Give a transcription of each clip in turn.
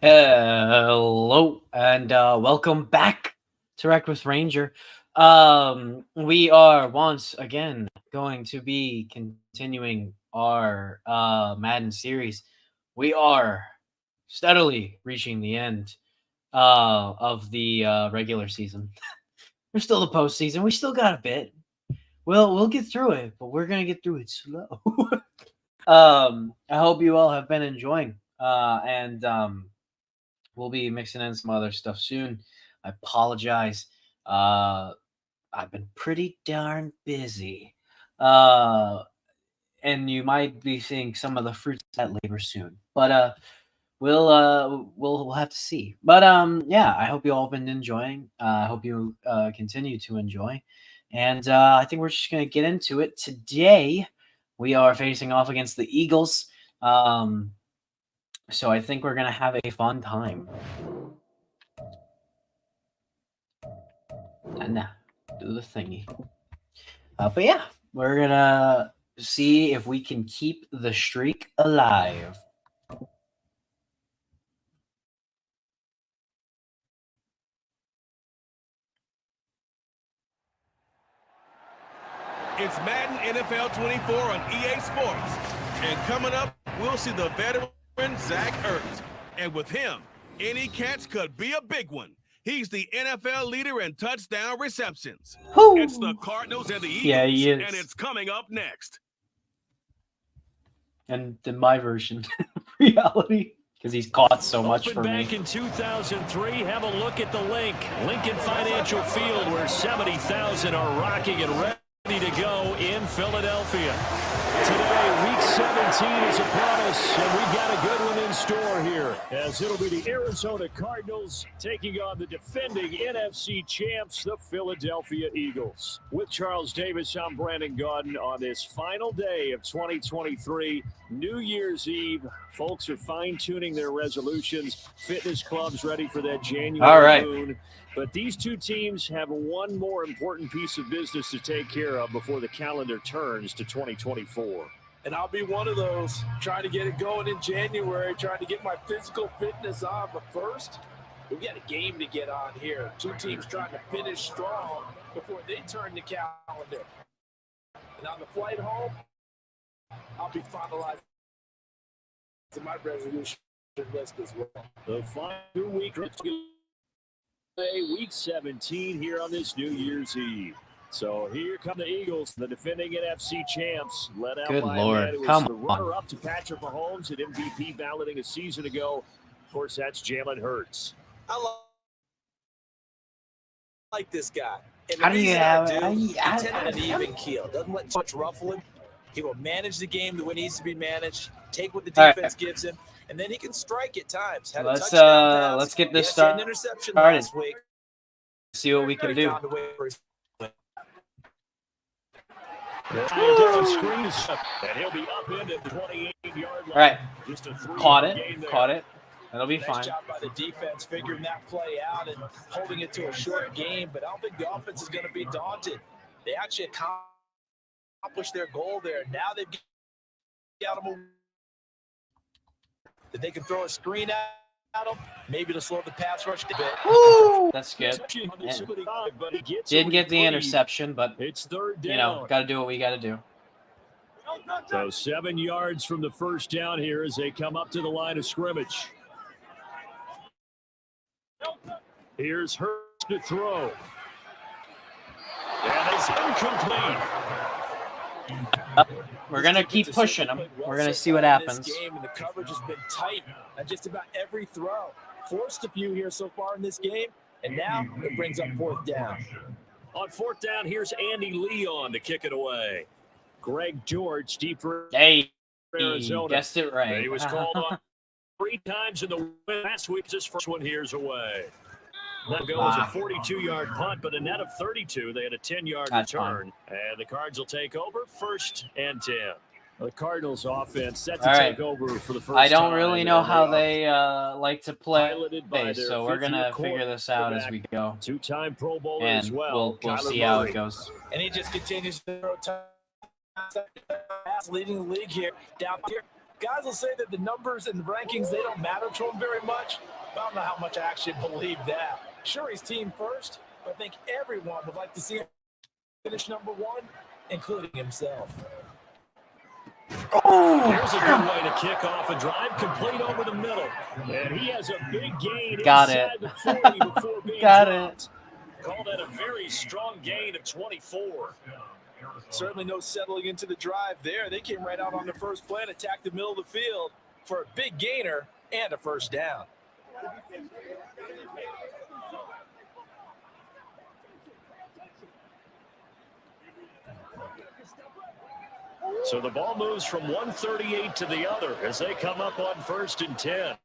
Hello and welcome back to Wreck with Ranger. We are once again going to be continuing our Madden series. We are steadily reaching the end of the regular season. There's still the postseason. We still got a bit. We'll get through it, but we're gonna get through it slow. I hope you all have been enjoying. And We'll be mixing in some other stuff soon. I apologize. Uh, I've been pretty darn busy. Uh, and you might be seeing some of the fruits of that labor soon. But we'll have to see. But yeah, I hope you all been enjoying. I hope you continue to enjoy. And I think we're just gonna get into it today. We are facing off against the Eagles. So I think we're gonna have a fun time. And do the thingy. But yeah, we're gonna see if we can keep the streak alive. It's Madden NFL 24 on EA Sports. And coming up, we'll see the veteran Zach Ertz. And with him, any catch could be a big one. He's the NFL leader in touchdown receptions. Woo! It's the Cardinals and the Eagles, Yeah, he is. and it's coming up next. And in my version, reality, because he's caught so much for back me. in 2003, have a look at the link. Lincoln Financial Field, where 70,000 are rocking and ready to go in Philadelphia. Today, Week 17 is upon us, and we've got a good one in store here, as it'll be the Arizona Cardinals taking on the defending NFC champs, the Philadelphia Eagles. With Charles Davis, I'm Brandon Gaudin on this final day of 2023, New Year's Eve. Folks are fine-tuning their resolutions. Fitness clubs ready for that January moon. But these two teams have one more important piece of business to take care of before the calendar turns to 2024. And I'll be one of those, trying to get it going in January, trying to get my physical fitness on. But first, we got a game to get on here. Two teams trying to finish strong before they turn the calendar. And on the flight home, I'll be finalizing my resolution list as well. The final 2-week Week 17 here on this New Year's Eve. So here come the Eagles, the defending NFC champs, led out Good by Lord. a man who was Come the on. runner-up to Patrick Mahomes at MVP balloting a season ago. Of course, that's Jalen Hurts. I like this guy. And How do you have he tends an even keel. Doesn't let too much ruffle him. He will manage the game the way it needs to be managed, take what the defense gives him, and then he can strike at times. Let's get this started. An interception last week. See what we can do. And he'll be up into the 28-yard line. All right. Just a Caught it. That'll be fine. Nice job by the defense figuring that play out and holding it to a short game, but I don't think the offense is going to be daunted. They actually accomplished their goal there. Now they've got them that they can throw a screen at them, maybe to slow the pass rush a bit. Woo! That's good. Didn't get the interception, but it's third down. got to do what we got to do. So 7 yards from the first down here as they come up to the line of scrimmage. Here's Hurts to throw. And it's incomplete. We're going to keep pushing them. We're going to see what happens. This game, and the coverage has been tight on just about every throw. Forced a few here so far in this game, and now it brings up fourth down. On fourth down, here's Andy Leon to kick it away. Greg George, deep for Arizona. Guessed it right. He was called on 3 times in the win last week. This first one here's away. That goes a 42-yard punt, but a net of 32. They had a 10-yard return. And the Cards will take over 1st and 10. The Cardinals offense set to take over for the first time. I don't really know how they like to play, so we're going to figure this out as we go. 2-time Pro Bowler and as well. We'll see how it goes. And he just continues to throw pass, leading the league here. Down here, Guys will say that the numbers and the rankings, they don't matter to him very much. I don't know how much I actually believe that. Sure, he's team first, but I think everyone would like to see him finish number one, including himself. Oh, here's a good way to kick off a drive, complete over the middle. And he has a big gain inside the 40 before being dropped. Call that a very strong gain of 24. Certainly no settling into the drive there. They came right out on the first play and attacked the middle of the field for a big gainer and a first down. So the ball moves from 138 to the other as they come up on 1st and 10.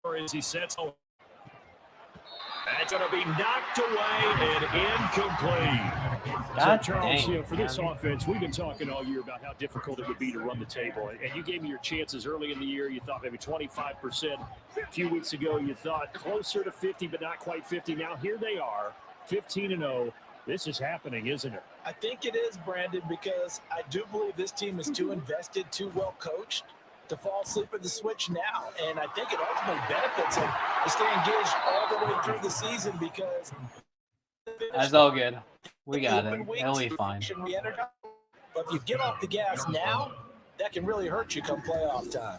Or as he sets home. That's going to be knocked away and incomplete. God so Charles, dang, for this offense, we've been talking all year about how difficult it would be to run the table. And you gave me your chances early in the year. You thought maybe 25%. A few weeks ago, you thought closer to 50, but not quite 50. Now here they are, 15-0. This is happening, isn't it? I think it is, Brandon, because I do believe this team is too invested, too well coached to fall asleep at the switch now. And I think it ultimately benefits him to stay engaged all the way through the season because that's all good. We got it. It'll be fine. But if you get off the gas now, that can really hurt you come playoff time.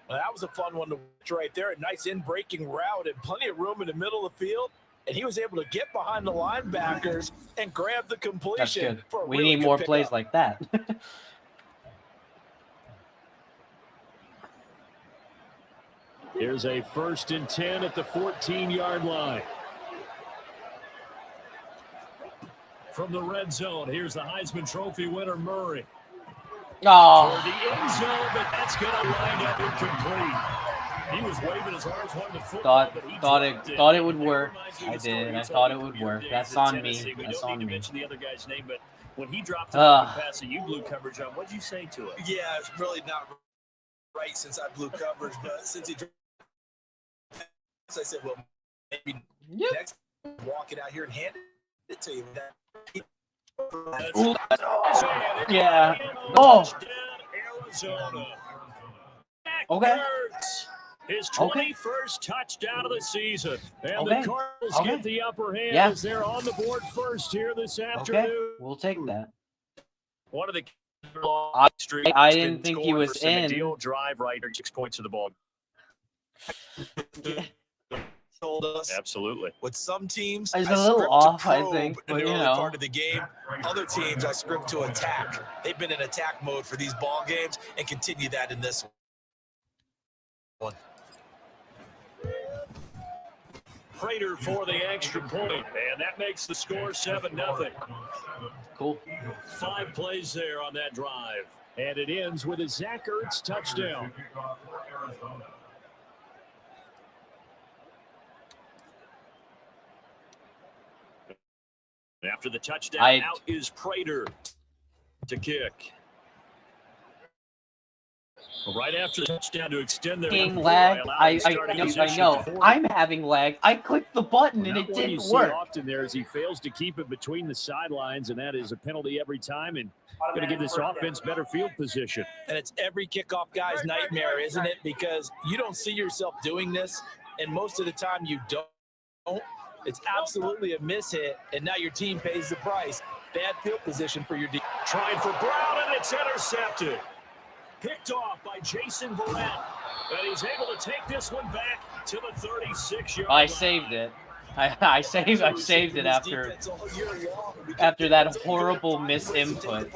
Well, that was a fun one to watch right there. A nice in-breaking route and plenty of room in the middle of the field. And he was able to get behind the linebackers and grab the completion. That's good. For a We really need good more pickup. plays like that. Here's a 1st and 10 at the 14-yard line. From the red zone, here's the Heisman Trophy winner, Murray. Oh, For the end zone, but that's going to line up incomplete. He was waving his arms, wanting the football, but he thought it would work. I did. I thought it would work. That's on me. That's on me. Mention the other guy's name, but when he dropped the pass that you blew coverage on, what'd you say to it? Yeah, it's really not right since I blew coverage, but since he dropped, I said, well, maybe next walk it out here and hand it to you. Yeah. Oh. Arizona. Okay. His 21st touchdown of the season. And Okay. the Cardinals get the upper hand as they're on the board first here this afternoon. Okay. We'll take that. One of the I didn't think he was in. Deal drive right here, 6 points of the ball. Told us Absolutely. with some teams It's I a little script off, to I probe think, in but the you early know. part of the game. Other teams I script to attack. They've been in attack mode for these ball games and continue that in this one. Prater for the extra point, and that makes the score 7-0. Cool. 5 plays there on that drive, and it ends with a Zach Ertz touchdown. After the touchdown, out is Prater to kick. Right after the touchdown to extend their lag. I know. I'm having lag. I clicked the button and it didn't work. Often there is he fails to keep it between the sidelines, and that is a penalty every time, and going to give this offense better field position. And it's every kickoff guy's nightmare, isn't it? Because you don't see yourself doing this, and most of the time you don't. It's absolutely a mishit, and now your team pays the price. Bad field position for your team. Trying for Brown, and it's intercepted. Picked off by Jason Verrett. And he's able to take this one back to the 36-yard line. I saved it. I saved it after that horrible misinput.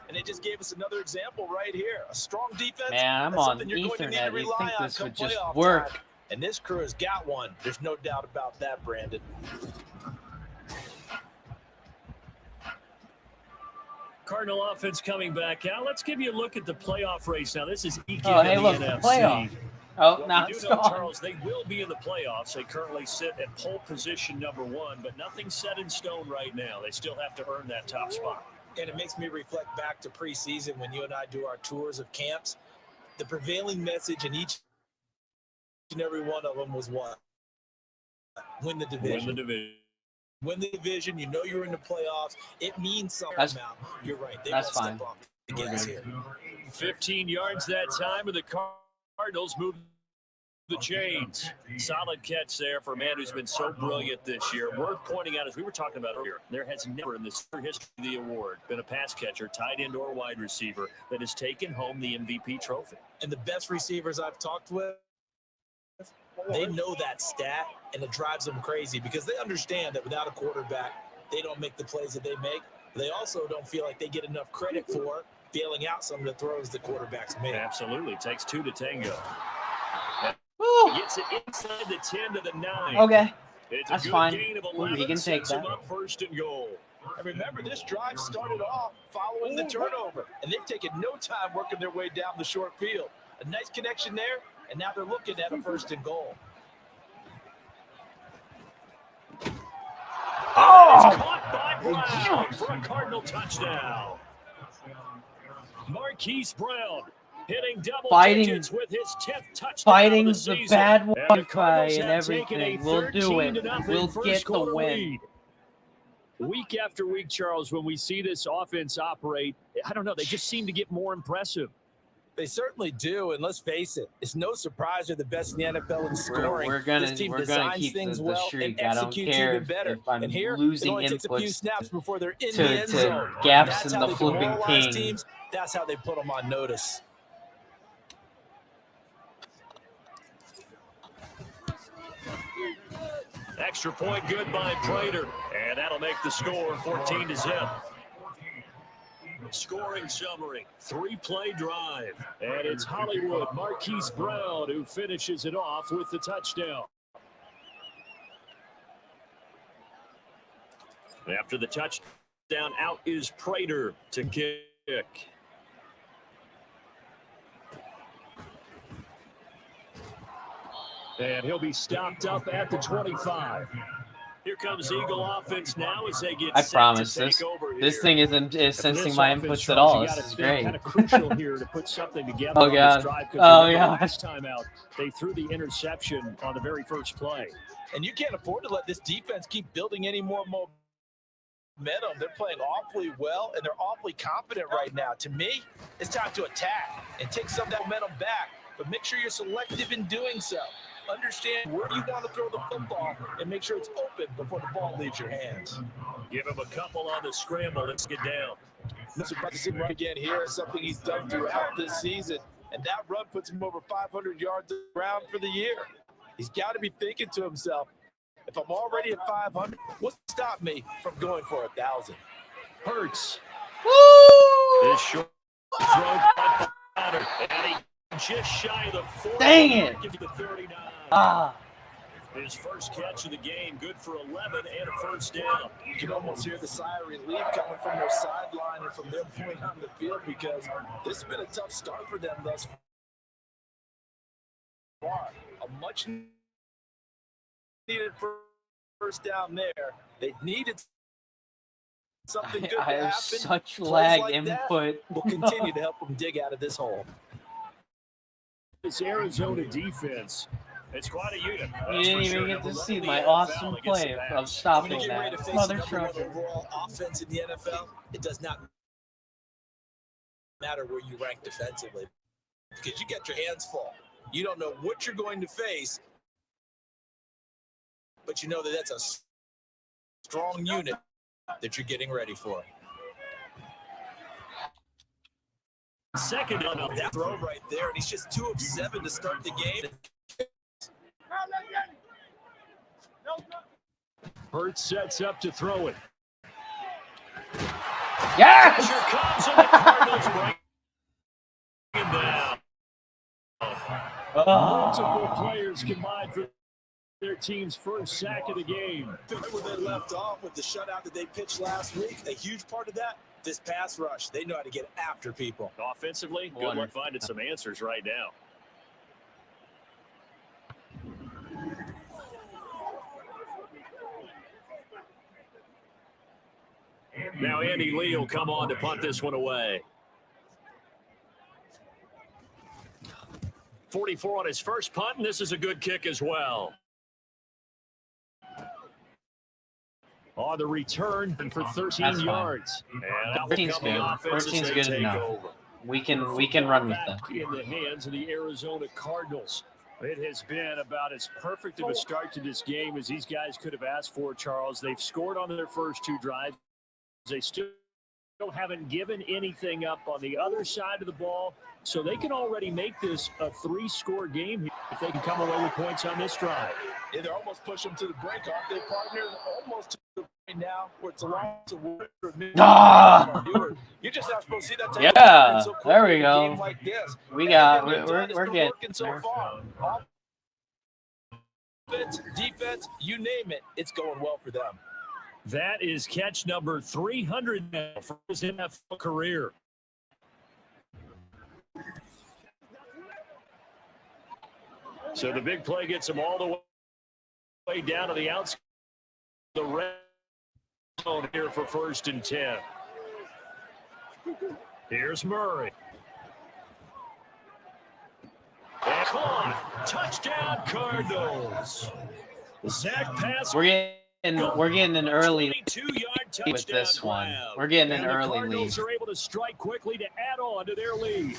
And it just gave us another example right here. A strong defense. Man, I'm on Ethernet. You think this would just work. And this crew has got one. There's no doubt about that, Brandon. Cardinal offense coming back out. Let's give you a look at the playoff race now. This is eking hey, in look, the NFC. Playoff. Oh, now it's gone. Charles, they will be in the playoffs. They currently sit at pole position number 1, but nothing's set in stone right now. They still have to earn that top spot. And it makes me reflect back to preseason when you and I do our tours of camps. The prevailing message in each and every one of them was what? Win the division. Win the division. win the division. You know you're in the playoffs. It means something. You're right. They That's won't fine. step off the gas here. 15 yards that time, and the Cardinals move the chains. Solid catch there for a man who's been so brilliant this year. Worth pointing out, as we were talking about earlier, there has never in the history of the award been a pass catcher, tight end, or wide receiver that has taken home the MVP trophy. And the best receivers I've talked with, they know that stat, and it drives them crazy because they understand that without a quarterback, they don't make the plays that they make. They also don't feel like they get enough credit for bailing out some of the throws the quarterbacks make. Absolutely. It takes two to tango. Woo. Gets it inside the 10 to the 9. Okay. It's That's a good fine. gain of 11, He can take sets him that. up first and goal. And remember, this drive started off following the turnover, and they've taken no time working their way down the short field. A nice connection there, and now they're looking at a first and goal. Oh! Caught by Brown for a Cardinal touchdown. Marquise Brown hitting double digits with his 10th touchdown Fighting of the the season. bad And the Wi-Fi Cardinals and have taken everything. a We'll do it. 13-0 We'll first get the quarter win. lead. Week after week, Charles, when we see this offense operate, I don't know, they just seem to get more impressive. They certainly do, and let's face it, it's no surprise they're the best in the NFL in scoring. We're gonna this team keep things the well streak. and I don't executes care even better. if I'm and here, losing it only takes a few inputs snaps before they're in the end to zone. gaps That's in how the they flipping demoralize king. teams. That's how they put them on notice. Extra point good by Prater, and that'll make the score 14-0. Scoring summary, 3-play drive, and it's Hollywood Marquise Brown who finishes it off with the touchdown. After the touchdown, out is Prater to kick. And he'll be stopped up at the 25. Here comes Eagle offense now as they get I set promise to take over this here. thing isn't sensing This my offense, inputs Charles, at all. you This gotta is think great. kind of crucial here to put something together Oh, on God. this drive. Oh, Because yeah. last time out, they threw the interception on the very first play. And you can't afford to let this defense keep building any more momentum. They're playing awfully well, and they're awfully confident right now. To me, it's time to attack and take some of that momentum back, but make sure you're selective in doing so. Understand where you want to throw the football and make sure it's open before the ball leaves your hands. Give him a couple on the scramble. Let's get down. No surprise to see him run again here. It's something he's done throughout this season, and that run puts him over 500 yards on the ground for the year. He's got to be thinking to himself, if I'm already at 500, what's to stop me from going for 1,000? Hurts. Woo! This short throw by Potter. And he just shy of the 40. Dang it. Give you the 39. Ah. His first catch of the game, good for 11 and a first down. You can almost hear the sigh of relief coming from their sideline and from their point on the field because this has been a tough start for them thus far. A much needed first down there. They needed something good to I have happen. such Plays lag like that input. will continue to help them dig out of this hole. This Arizona defense, it's quite a unit. You didn't even get to see my awesome play of stopping When you get ready that. to face Mother the number one trucker. overall offense in the NFL, it does not matter where you rank defensively because you get your hands full. You don't know what you're going to face, but you know that that's a strong unit that you're getting ready for. Second on That throw right there, and he's just 2 of 7 to start the game. Hurts sets up to throw it. Yes! Pressure comes and the Cardinals bring him down. Multiple players combined for their team's first sack of the game. Where they left off with the shutout that they pitched last week, a huge part of that, this pass rush. They know how to get after people. Offensively, good luck finding some answers right now. Now Andy Lee will come on to punt this one away. 44 on his first punt, and this is a good kick as well. on the return for 13 yards. And that will 13's come the good. offense as 13's they good take enough. over. We can run with that. Back in the hands of the Arizona Cardinals. It has been about as perfect of a start to this game as these guys could have asked for, Charles. They've scored on their first 2 drives. They still haven't given anything up on the other side of the ball, so they can already make this a 3-score game here if they can come away with points on this drive. Yeah, they're almost pushing them to the brink, aren't they, partner? Almost to the point now where it's a lot to work. You're just not supposed to see that type of so there we go. Game like this. We're getting so far. Offense, defense, you name it, it's going well for them. That is catch number 300 for his NFL career. So the big play gets him all the way down to the outside of the red zone here for 1st and 10. Here's Murray. And caught. Touchdown, Cardinals. Zach pass. We're getting an early lead with this one. We're getting an early lead. The Cardinals are able to strike quickly to add on to their lead.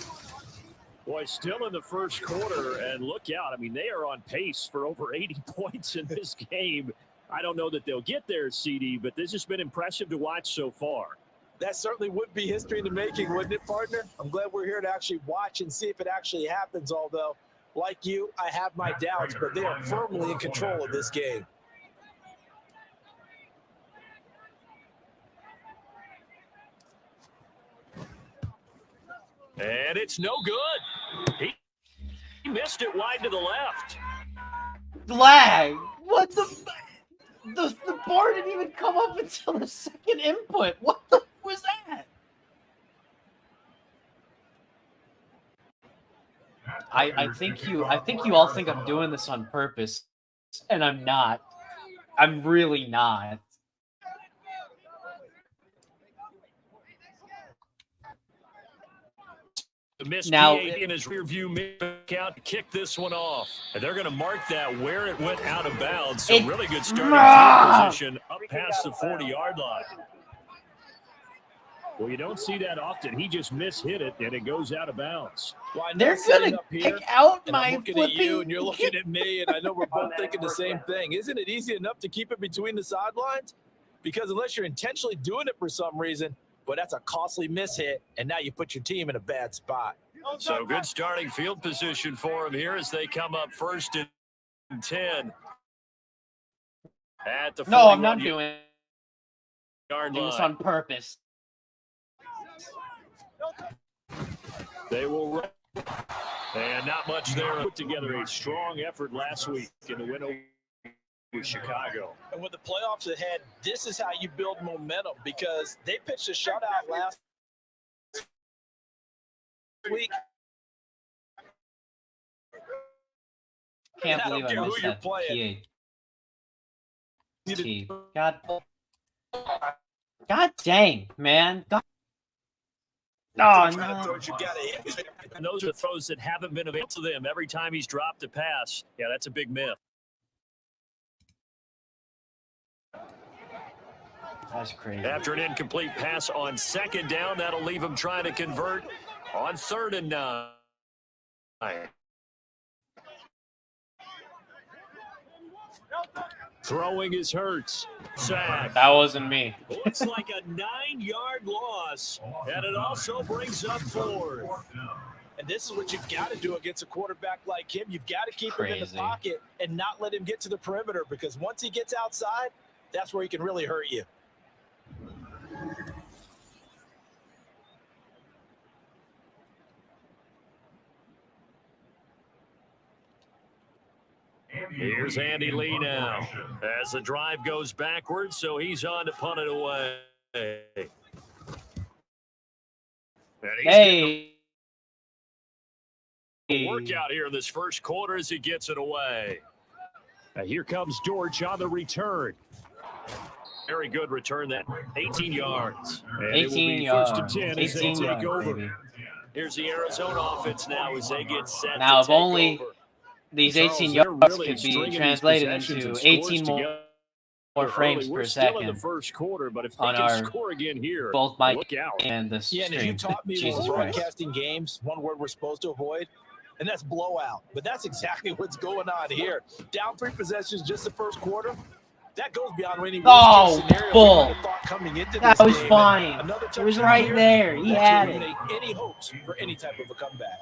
Boy, still in the first quarter, and look out. I mean, they are on pace for over 80 points in this game. I don't know that they'll get there, CD, but this has been impressive to watch so far. That certainly would be history in the making, wouldn't it, partner? I'm glad we're here to actually watch and see if it actually happens, although, like you, I have my doubts, but they are firmly in control of this game. And it's no good. He missed it wide to the left. Lag. What the bar didn't even come up until the second input. What the was that? I think you all think I'm doing this on purpose, and I'm not. I'm really not. Now in his rear view count to kick this one off, and they're going to mark that where it went out of bounds. So really good starting field position up past the 40-yard line. Well, you don't see that often. He just mishit it, and it goes out of bounds. Well, they're going to kick out my I'm looking at you, and you're looking at me, and I know we're both thinking the same thing. Isn't it easy enough to keep it between the sidelines? Because unless you're intentionally doing it for some reason, but that's a costly mishit, and now you put your team in a bad spot. So good starting field position for him here as they come up 1st and 10. At the no, I'm not doing this on purpose. They will run. And not much there. Put together a strong effort last week in the win over Chicago. And with the playoffs ahead, this is how you build momentum because they pitched a shutout last week. Can't believe I missed that T. God dang, man. God. Oh, no. And those are throws that haven't been available to them every time he's dropped a pass. Yeah, that's a big miss. That's crazy. After an incomplete pass on 2nd down, that'll leave him trying to convert on 3rd and 9. Throwing is Hurts. Sack. That wasn't me. Looks like a 9-yard loss, and it also brings up 4th. And this is what you've got to do against a quarterback like him. You've got to keep him in the pocket and not let him get to the perimeter because once he gets outside, that's where he can really hurt you. Here's Andy Lee now as the drive goes backwards, so he's on to punt it away. Hey. Workout here in this first quarter as he gets it away. Now here comes Dortch on the return. Very good return, that 18 yards. And 18 yards. 1st and 10 as they take over. Baby. Here's the Arizona offense now as they get set now, to if take only over. these Charles, 18 they're yards really could be stringing translated these into possessions and 18 scores more more frames We're per still in the second first quarter, but if they on can our score again here, both my look out. and the Yeah, and as you stream. taught me when Jesus we're Christ. broadcasting games, one word we're supposed to avoid, and that's blowout. But that's exactly what's going on here. Down 3 possessions just the first quarter. That goes beyond any worst-case scenario we might have thought coming into this That was game. fine. It was right here, there. He had it. Eliminate any hopes for any type of a comeback.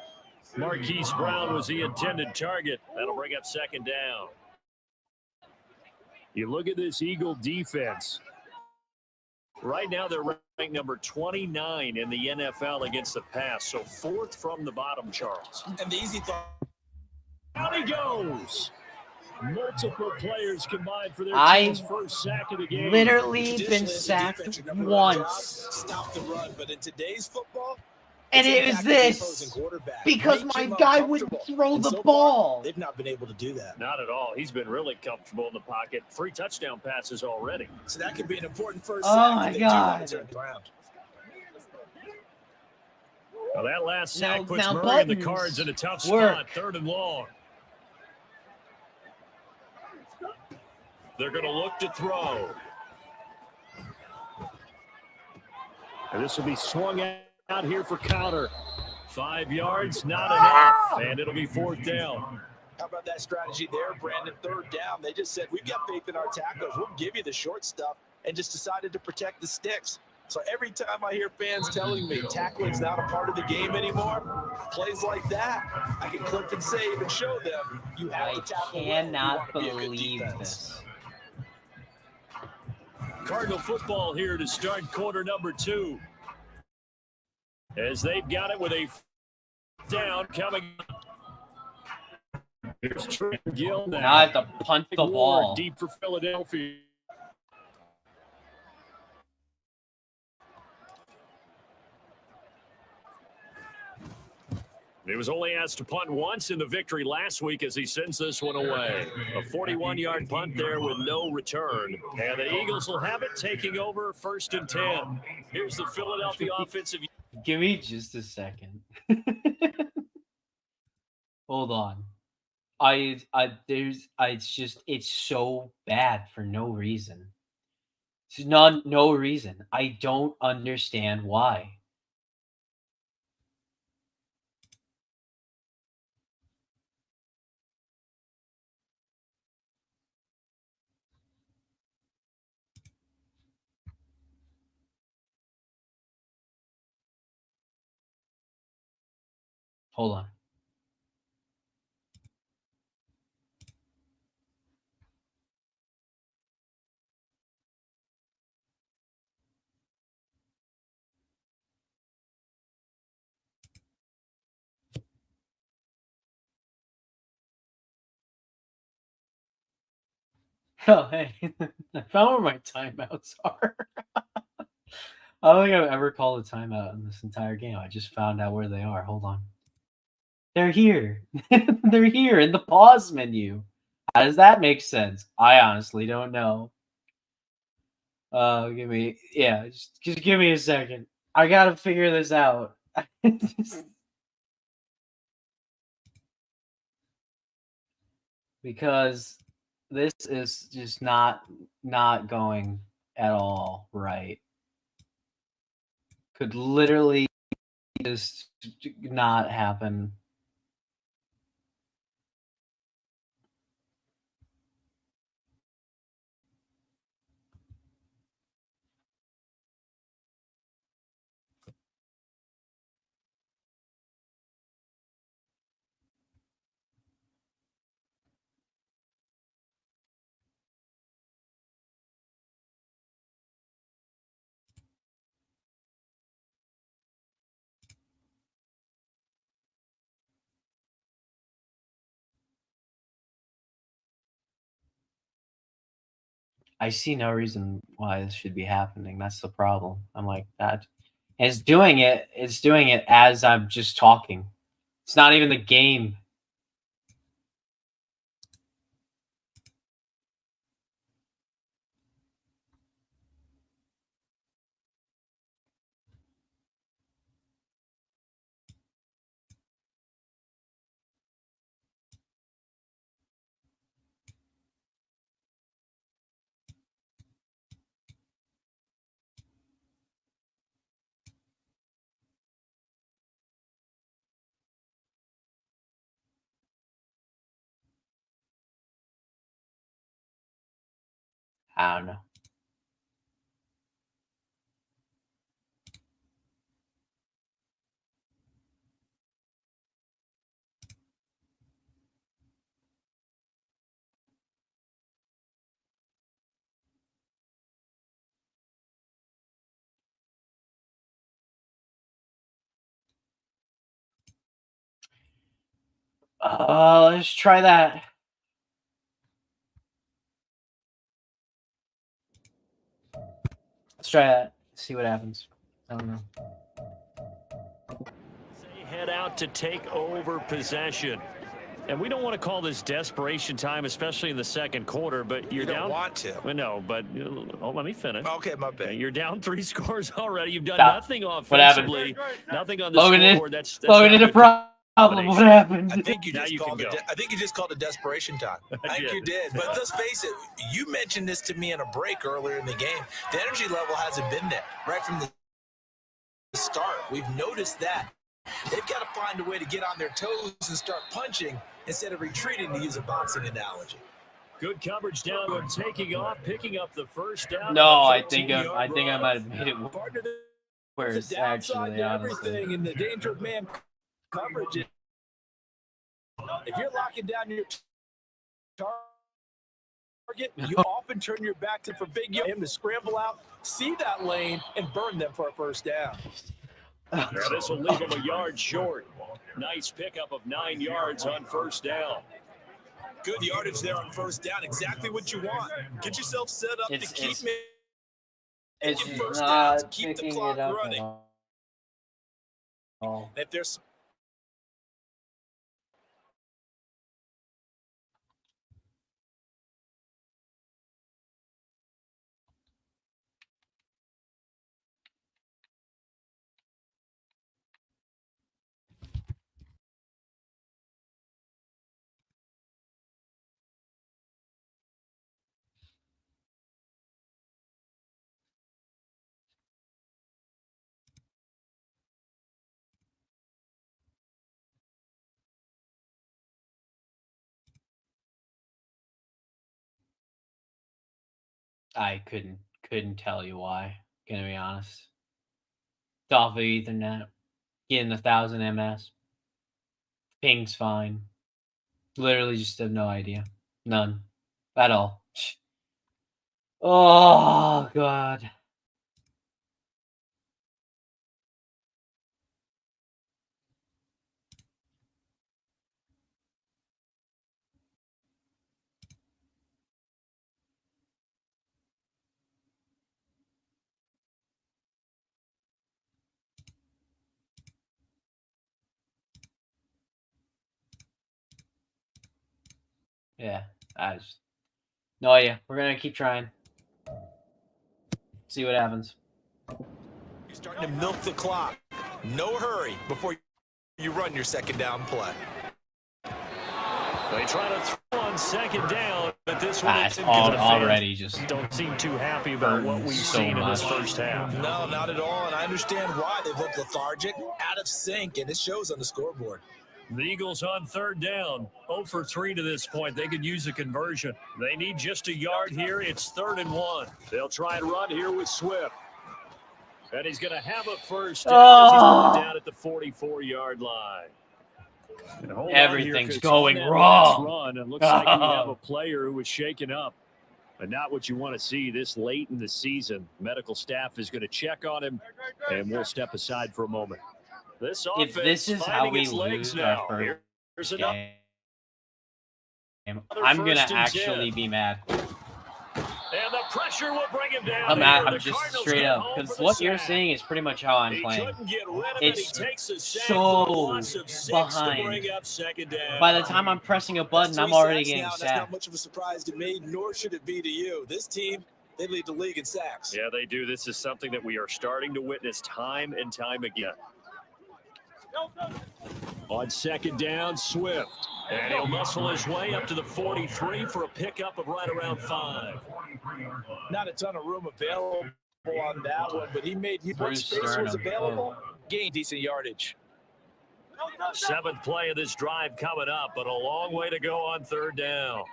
Marquise Brown was the intended target. That'll bring up second down. You look at this Eagle defense. Right now, they're ranked number 29 in the NFL against the pass, so 4th from the bottom, Charles. And the easy thought. Out he goes. Multiple players combined for their team's first sack of the game. Literally been sacked once. Stop the run, but in today's football, and it was this because my guy would throw the ball. They've not been able to do that. Not at all. He's been really comfortable in the pocket. 3 touchdown passes already. So that could be an important first sack. Oh my God. Well, that last sack puts Murray and the Cards in a tough spot. 3rd and long. They're going to look to throw. And this will be swung out here for counter. 5 yards, not enough. And it'll be 4th down. How about that strategy there, Brandon? 3rd down. They just said, we've got faith in our tacklers. We'll give you the short stuff, and just decided to protect the sticks. So every time I hear fans telling me tackling's not a part of the game anymore, plays like that, I can clip and save and show them you have to tackle. I cannot believe this. Cardinal football here to start quarter number 2. As they've got it with a down coming. Here's Trent Gill now. Now I have to punt the ball. Deep for Philadelphia. He was only asked to punt once in the victory last week as he sends this one away. A 41-yard punt there with no return. And the Eagles will have it taking over 1st and 10. Here's the Philadelphia offensive. Give me just a second. Hold on. It's so bad for no reason. It's no reason. I don't understand why. Hold on. Oh, hey. I found where my timeouts are. I don't think I've ever called a timeout in this entire game. I just found out where they are. Hold on. They're here. They're here in the pause menu. How does that make sense? I honestly don't know. Just give me a second. I gotta figure this out. Because this is just not going at all right. Could literally just not happen. I see no reason why this should be happening. That's the problem. I'm like that. It's doing it as I'm just talking. It's not even the game. I don't know. Let's try that. Let's try that. See what happens. I don't know. They head out to take over possession. And we don't want to call this desperation time, especially in the second quarter, but you're you down. Don't want to. Well, no, but let me finish. Okay, my bad. Okay, you're down 3 scores already. You've done nothing offensively. Nothing on the Logan scoreboard. That's Logan not in a problem. What happened? I think you just called it desperation time. I think you did. But let's face it, you mentioned this to me in a break earlier in the game. The energy level hasn't been there right from the start. We've noticed that. They've got to find a way to get on their toes and start punching instead of retreating, to use a boxing analogy. Good coverage down and taking off, picking up the first down. No, I think I might have made it worse, actually, honestly. Everything in the danger of man coverage. If you're locking down your target, you often turn your back to forbid him to scramble out, see that lane, and burn them for a first down. Now this will leave him a yard short. Nice pickup of 9 yards on first down. Good yardage there on first down. Exactly what you want. Get yourself set up to keep making first downs, keep the clock running. If there's I couldn't tell you why. Gonna be honest. It's off of Ethernet. Getting 1,000 ms. Ping's fine. Literally just have no idea. None. At all. Oh god. Yeah, I just no idea. We're gonna keep trying. See what happens. You're starting to milk the clock. No hurry before you run your second down play. They try to throw on second down, but this one it's already just don't seem too happy about what we've seen in this first half. No, not at all, and I understand why. They look lethargic, out of sync, and it shows on the scoreboard. The Eagles on third down, 0 for 3 to this point. They could use a conversion. They need just a yard here. It's 3rd and 1. They'll try and run here with Swift. And he's going to have a first down. He's going down at the 44-yard line. Everything's going wrong. Run, it looks like we have a player who was shaken up. And not what you want to see this late in the season. Medical staff is going to check on him, and we'll step aside for a moment. If this is how we lose our first game, I'm going to actually be mad. And the pressure will bring him down. I'm just straight up. Because what you're saying is pretty much how I'm playing. It's so behind. By the time I'm pressing a button, I'm already getting sacked. That's not much of a surprise to me, nor should it be to you. This team, they lead the league in sacks. Yeah, they do. This is something that we are starting to witness time and time again. On second down, Swift. And he'll muscle his way up to the 43 for a pickup of right around 5. Not a ton of room available on that one, but he made what space was available. Gained decent yardage. 7th play of this drive coming up, but a long way to go on third down.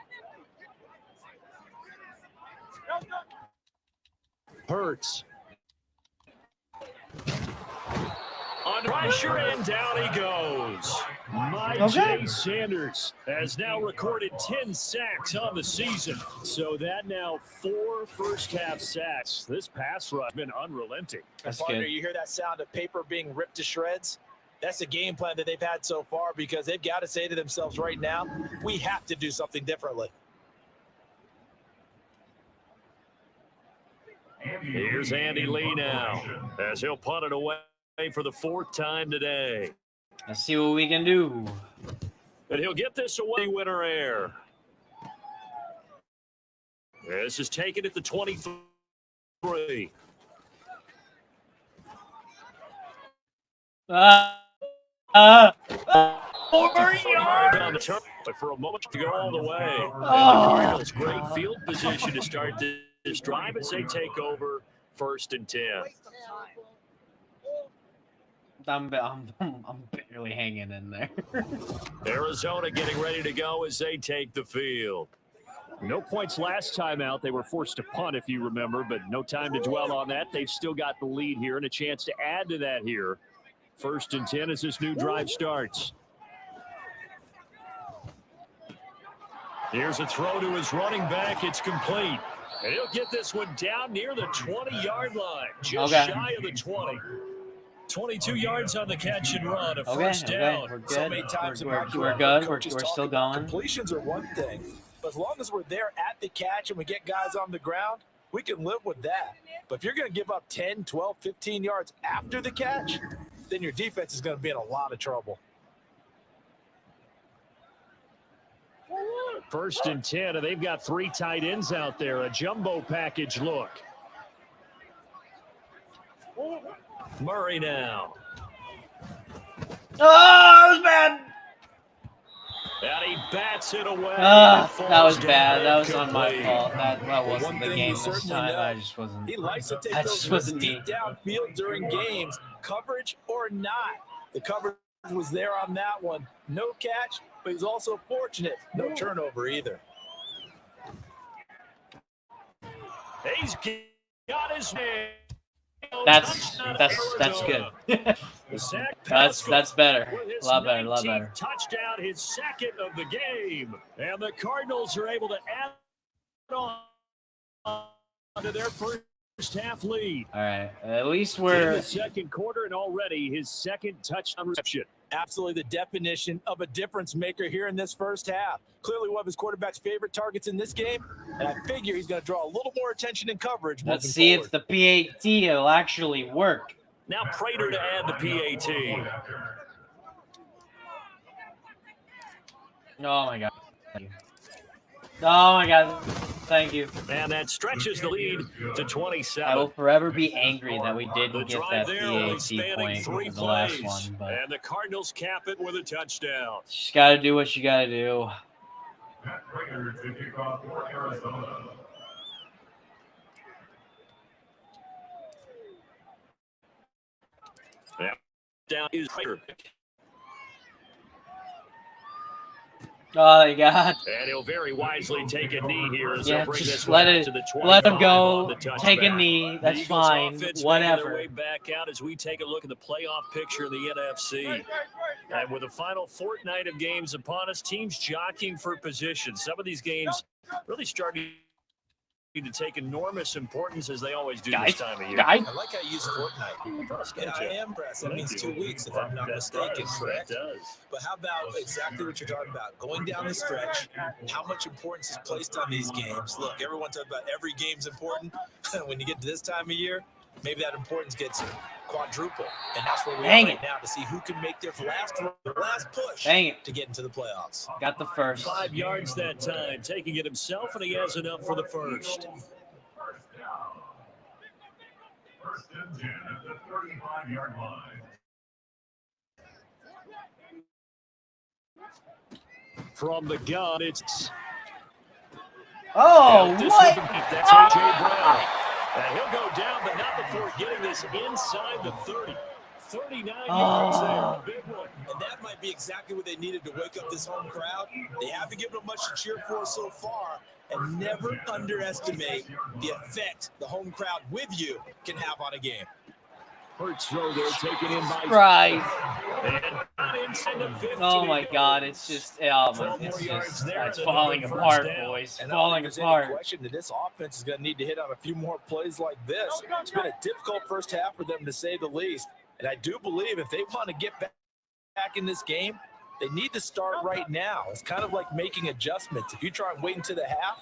Hurts. Under pressure, and down he goes. Jay Sanders has now recorded 10 sacks on the season. So that now 4 first-half sacks. This pass rush has been unrelenting. That's Partner, good. you hear that sound of paper being ripped to shreds? That's the game plan that they've had so far because they've got to say to themselves right now, we have to do something differently. Here's Andy Lee now as he'll punt it away for the 4th time today. Let's see what we can do. And he'll get this away, winner air. This is taken at the 23. 4 yards. On the turn, but for a moment to go all the way. And the Cardinals, great field position to start this drive as they take over 1st and 10. I'm barely hanging in there. Arizona getting ready to go as they take the field. No points last time out. They were forced to punt, if you remember, but no time to dwell on that. They've still got the lead here and a chance to add to that here. 1st and 10 as this new drive starts. Here's a throw to his running back. It's complete. And he'll get this one down near the 20-yard line, just shy of the 20. 22 yards on the catch and run, a first down. We're good. So many times We're good. We're still going. Completions are one thing, but as long as we're there at the catch and we get guys on the ground, we can live with that. But if you're going to give up 10, 12, 15 yards after the catch, then your defense is going to be in a lot of trouble. 1st and 10, and they've got 3 tight ends out there. A jumbo package look. Murray now. Oh, that was bad. And he bats it away. That was bad. That was on my fault. That wasn't the game this time. Know, I just wasn't. He likes to take That those just wasn't deep me. downfield during games, coverage or not. The coverage was there on that one. No catch, but he's also fortunate. No turnover either. He's got his man. That's good. that's better. A lot better. Touchdown, his 2nd of the game, and the Cardinals are able to add on to their first half lead. All right, at least In we're the 2nd quarter, and already his 2nd touchdown reception. Absolutely the definition of a difference maker here in this first half. Clearly one of his quarterback's favorite targets in this game, and I figure he's going to draw a little more attention in coverage. Let's see forward. if the PAT will actually work. Now Prater to add the PAT. Oh my god. Oh my god. Thank you. And that stretches the lead to 27. I will forever be angry that we The didn't get drive that there only PAT spanning point 3 in the last plays. one, but And the Cardinals cap it with a touchdown. just gotta do what you gotta do. Yeah. Down is Prater. Oh my god. And he'll very wisely take a knee here as Yeah, he'll bring just this let one it- to the let him 25 go, on the touchback. take a knee, that's The Eagles fine, offense making whatever. their way back out as we take a look at the playoff picture in the NFC. And with the final fortnight of games upon us, teams jockeying for position. Some of these games really starting to take enormous importance as they always do this time of year. I like how you use fortnight. Yeah, I am impressed. That means 2 weeks, if I'm not mistaken, correct? That does. But how about exactly what you're talking about? Going down the stretch, how much importance is placed on these games? Look, everyone talks about every game's important. When you get to this time of year, maybe that importance gets quadruple. And that's where we are right now to see who can make their last push to get into the playoffs. Got the first. 5 yards that time, taking it himself, and he has enough for the first. First and 10 at the 35-yard line. From the gun, it's Oh, this what? That's A.J. Brown. And he'll go down, but not before getting this inside the 30. 39 yards there. Big one. And that might be exactly what they needed to wake up this home crowd. They haven't given them much to cheer for so far, And never underestimate the effect the home crowd with you can have on a game. Hurts throw there, taken in by Christ. and not inside the 50 Oh to my go. God, it's just, it's falling apart, boys. And Falling I don't think there's any apart. question that this offense is going to need to hit on a few more plays like this. It's been a difficult first half for them, to say the least. And I do believe if they want to get back in this game, they need to start right now. It's kind of like making adjustments. If you try and wait until the half,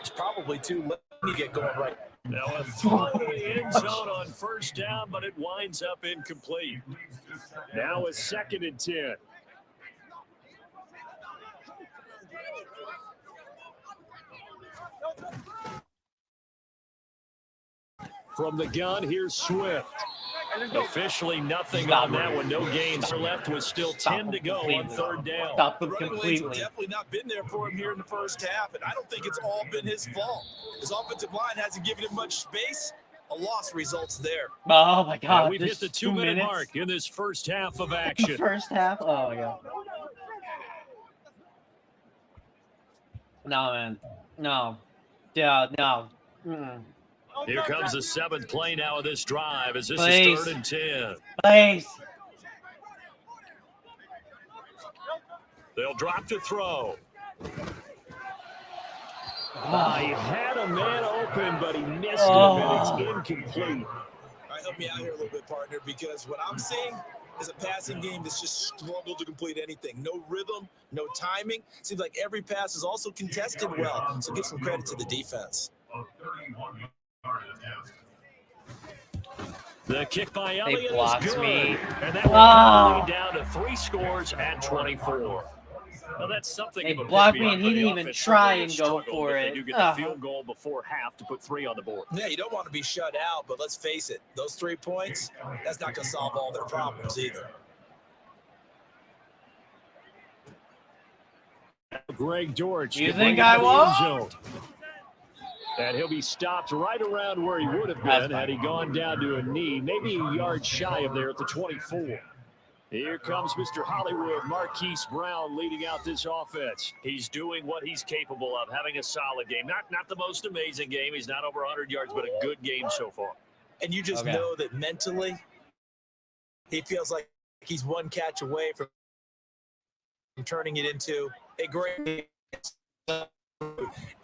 it's probably too late to get going right. Now a throw to the end zone on first down, but it winds up incomplete. Now a 2nd and 10. From the gun, here's Swift. Officially nothing on that one. No gains are left with still 10 to go on 3rd down. Stop The them running lanes have completely. definitely not been there for him here in the first half, and I don't think it's all been his fault. His offensive line hasn't given him much space. A loss results there. Oh my Now God, we've hit the 2-minute mark in this first half of action. First half? Oh my God. No, man. No. Yeah, no. Mm-mm. Here comes the 7th play now of this drive as this Please. is 3rd and 10. Please. They'll drop to throw. He had a man open, but he missed him, and it's incomplete. All right, help me out here a little bit, partner, because what I'm seeing is a passing game that's just struggled to complete anything. No rhythm, no timing. Seems like every pass is also contested well, so give some credit to the defense. The kick by They Elliott is blocked good. me. And that will lead down to 3 scores at 24. Well, that's something They of a blocked bit me and he beyond didn't the even offense. try They and go struggled, for but it. They do get the field goal before half to put 3 on the board. Yeah, you don't want to be shut out, but let's face it, those 3 points, that's not going to solve all their problems either. Greg Dortch. You can bring think it I to the end won't? zone. And he'll be stopped right around where he would have been had he gone down to a knee, maybe a yard shy of there at the 24. Here comes Mr. Hollywood, Marquise Brown, leading out this offense. He's doing what he's capable of, having a solid game. Not the most amazing game. He's not over 100 yards, but a good game so far. And you just know that mentally, he feels like he's one catch away from turning it into a great game.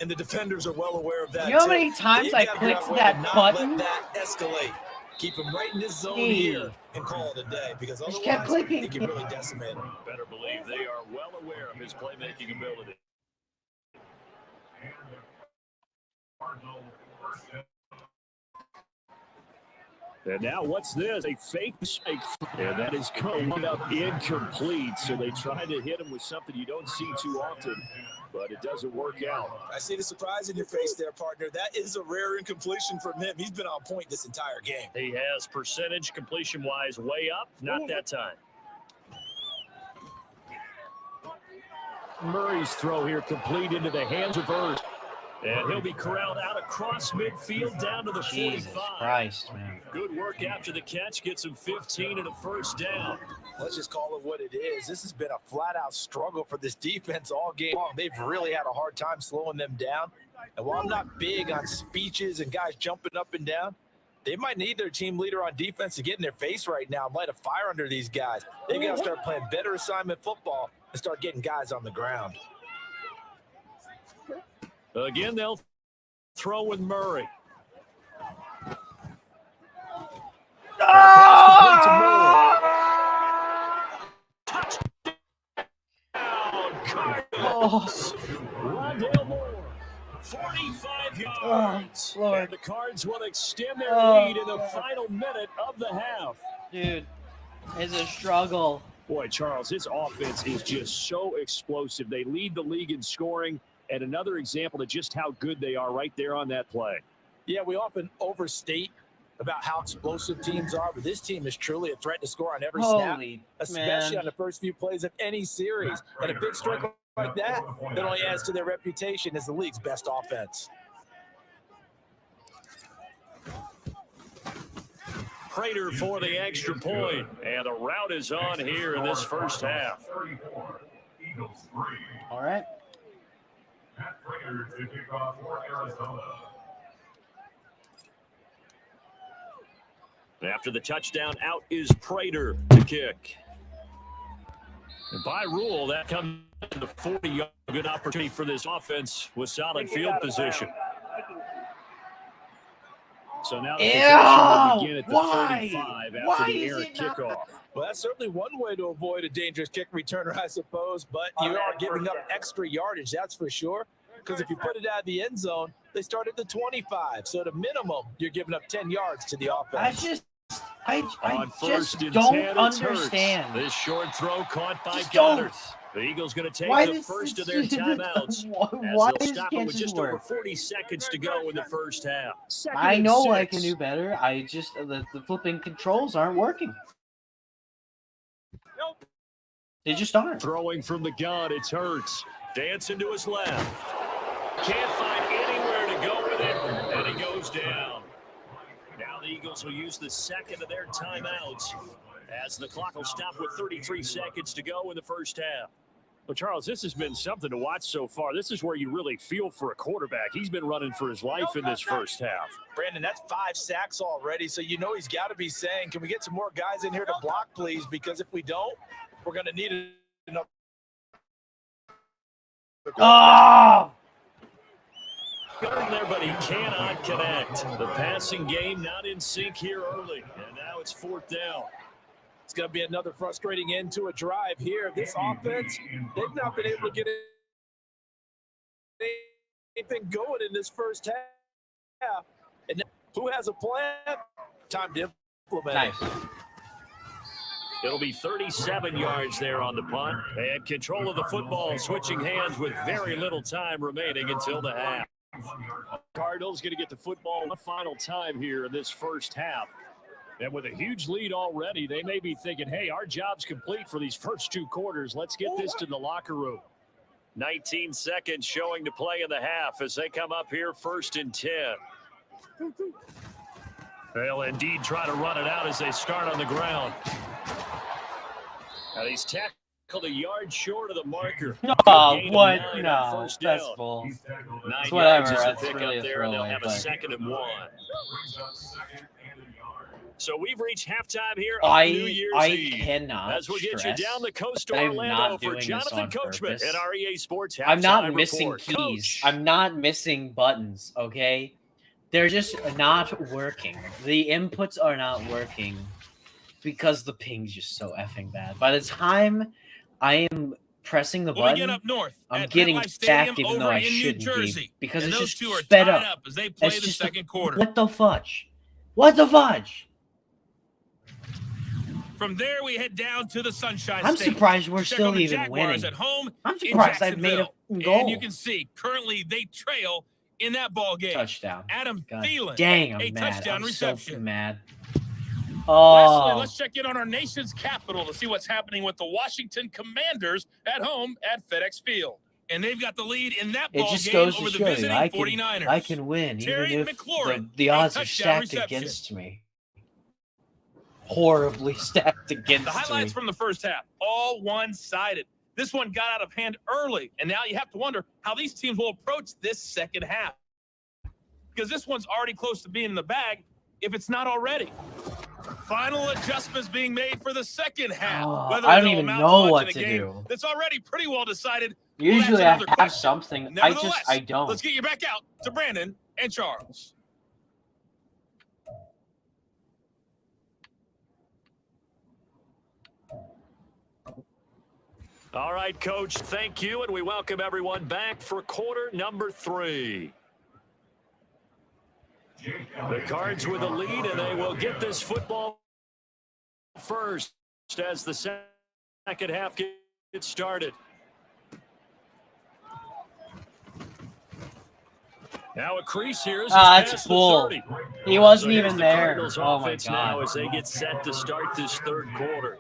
And the defenders are well aware of that. You know how many times I clicked that button? Let that escalate. Keep him right in this zone here and call it a day, because otherwise kept clicking. he can really decimate him. Better believe they are well aware of his playmaking ability. And now what's this? A fake mistake. And that is coming up incomplete. So they tried to hit him with something you don't see too often, but it doesn't work out. I see the surprise in your face there, partner. That is a rare incompletion from him. He's been on point this entire game. He has percentage completion-wise way up. Not that time. Murray's throw here complete into the hands of Hurts. And he'll be corralled out across midfield down to the 45. Jesus Christ, man. Good work after the catch. Gets him 15 and a first down. Let's just call it what it is. This has been a flat-out struggle for this defense all game long. They've really had a hard time slowing them down. And while I'm not big on speeches and guys jumping up and down, they might need their team leader on defense to get in their face right now and light a fire under these guys. They've got to start playing better assignment football and start getting guys on the ground. Again, they'll throw with Murray. Rondale Moore, 45 yards. Lord. And the Cards will extend their lead in the final minute of the half. Dude, it's a struggle. Boy, Charles, this offense is just so explosive. They lead the league in scoring, and another example of just how good they are right there on that play. Yeah, we often overstate about how explosive teams are, but this team is truly a threat to score on every snap, especially on the first few plays of any series. And a big strike like that only adds to their reputation as the league's best offense. Prater for the extra point, and the route is on here in this first half. All right. Prater to kick off for Arizona. After the touchdown, out is Prater to kick. And by rule, that comes to the 40-yard. Good opportunity for this offense with solid field position. So now the possession will begin at the 35 after the errant kickoff. Well, that's certainly one way to avoid a dangerous kick returner, I suppose, but you are giving up extra yardage, that's for sure. Because if you put it out of the end zone, they start at the 25. So at a minimum, you're giving up 10 yards to the offense. I On just first and don't 10, understand. This short throw caught by Just Goddard. don't. The Eagles going to take Why the does first of this- their timeouts. Why as they'll does stop it with Kansas just over work? 40 seconds to go in the first half. Second I and know 6. I can do better. I just the flipping controls aren't working. They just aren't. Throwing from the gun, it's Hurts. Dancing to his left. Can't find anywhere to go with it, and he goes down. Now the Eagles will use the second of their timeouts as the clock will stop with 33 seconds to go in the first half. Well, Charles, this has been something to watch so far. This is where you really feel for a quarterback. He's been running for his life in this first half. Brandon, that's 5 sacks already, so you know he's got to be saying, can we get some more guys in here to block, please? Because if we don't, we're going to need enough. Oh! Got there, but he cannot connect. The passing game not in sync here early, and now it's 4th down. It's going to be another frustrating end to a drive here. This offense, they've not been able to get anything going in this first half. And who has a plan? Time to implement it. It'll be 37 yards there on the punt. And control of the football switching hands with very little time remaining until the half. Cardinals going to get the football one final time here in this first half. And with a huge lead already, they may be thinking, hey, our job's complete for these first 2 quarters. Let's get this to the locker room. 19 seconds showing to play in the half as they come up here 1st and 10. They'll indeed try to run it out as they start on the ground. Now he's tackled a yard short of the marker. Oh, Gain of what? 9 on No, first that's down. bull. 9 It's yards whatever. is the That's pick really up a there, and they'll throwaway, have a but- 2nd and 1. Brings up 2nd and a yard. So we've reached halftime here on New Year's Eve. Cannot As we get you stress down the coast to I'm Orlando not for doing this Jonathan on Coachman purpose. at our EA Sports Halftime I'm not missing Report. keys. Coach. I'm not missing buttons, okay? They're just not working. The inputs are not working because the ping's just so effing bad. By the time I am pressing the When we button, get up north, I'm at getting MetLife Stadium stacked even over though I in New shouldn't Jersey, be. Because and it's those just two are sped tied up. up as they play It's the just second quarter. What the fudge? What the fudge? From there, we head down to the Sunshine I'm State. surprised we're Check still out the even Jaguars winning. at home I'm in surprised I've made a Jacksonville. goal. And you can see, currently, they trail in that ball game. Touchdown. Adam God Thielen, dang, I'm a mad. touchdown I'm reception. so mad. Lastly, Oh, let's check in on our nation's capital to see what's happening with the Washington Commanders at home at FedEx Field. And they've got the lead in that it ball just game goes over to the show you, visiting I 49ers. can win Terry even if McLaurin, the a odds are touchdown stacked reception. against me. Horribly stacked against The highlights me. from the first half, all one-sided. This one got out of hand early, and now you have to wonder how these teams will approach this second half. Because this one's already close to being in the bag, if it's not already. Final adjustments being made for the second half. Oh, Whether I don't they'll even amount know much what in a to game do. That's already pretty well decided. Usually Well, I that's another have question. something. Nevertheless, I don't. Let's get you back out to Brandon and Charles. All right, Coach, thank you, and we welcome everyone back for quarter number 3. The Cards with a lead, and they will get this football first as the second half gets started. Now a crease here as That's past the full. 30. He wasn't So here's even the there. Cardinals Oh my offense now god. as they get set to start this third quarter.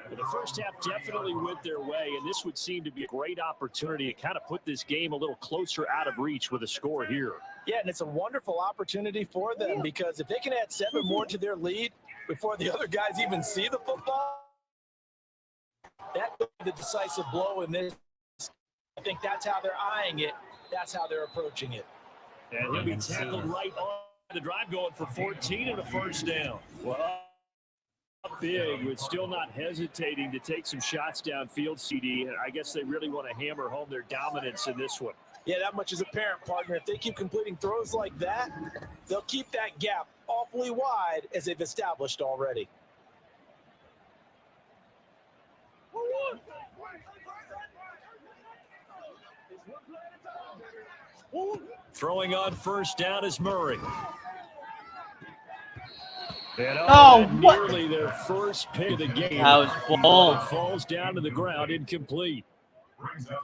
The first half definitely went their way, and this would seem to be a great opportunity to kind of put this game a little closer out of reach with a score here. Yeah, and it's a wonderful opportunity for them because if they can add 7 more to their lead before the other guys even see the football, that could be the decisive blow in this. I think that's how they're eyeing it. that's how they're approaching it. And he'll be tackled right on the drive, going for 14 and a first down. Well, up big, but still not hesitating to take some shots downfield, CD. I guess they really want to hammer home their dominance in this one. Yeah, that much is apparent, partner. If they keep completing throws like that, they'll keep that gap awfully wide as they've established already. Throwing on first down is Murray. And nearly their first pick of the game. That was ball. Falls down to the ground, incomplete.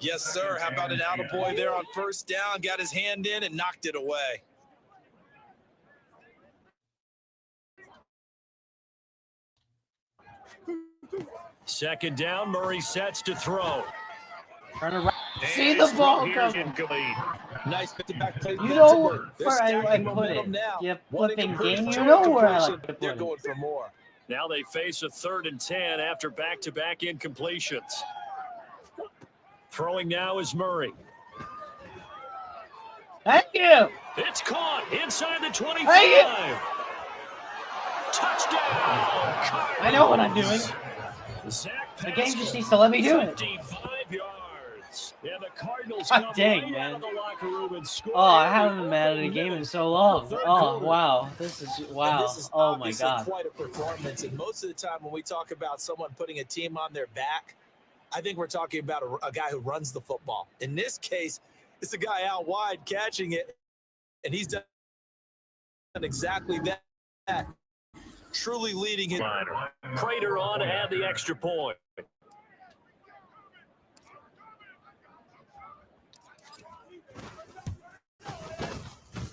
Yes, sir. How about an attaboy there on first down? Got his hand in and knocked it away. Second down, Murray sets to throw. Turn around. See the ball coming. Nice back play. You know where I put it. You flipping game. You know where I like to put it. They're going for more. Now they face a 3rd and 10 after back-to-back incompletions. Throwing now is Murray. Thank you. It's caught inside the 25. Touchdown. I know what I'm doing. The game just needs to let me do it. 55 yards. Yeah, the Cardinals God come dang, right man. out of the locker room and score. Oh, I haven't been mad at a game in so long. Oh, wow. This is, wow. This is Oh, my obviously God. quite a performance. And most of the time when we talk about someone putting a team on their back, I think we're talking about a guy who runs the football. In this case, it's a guy out wide catching it, and he's done exactly that. Truly leading him. Prater on to add the extra point.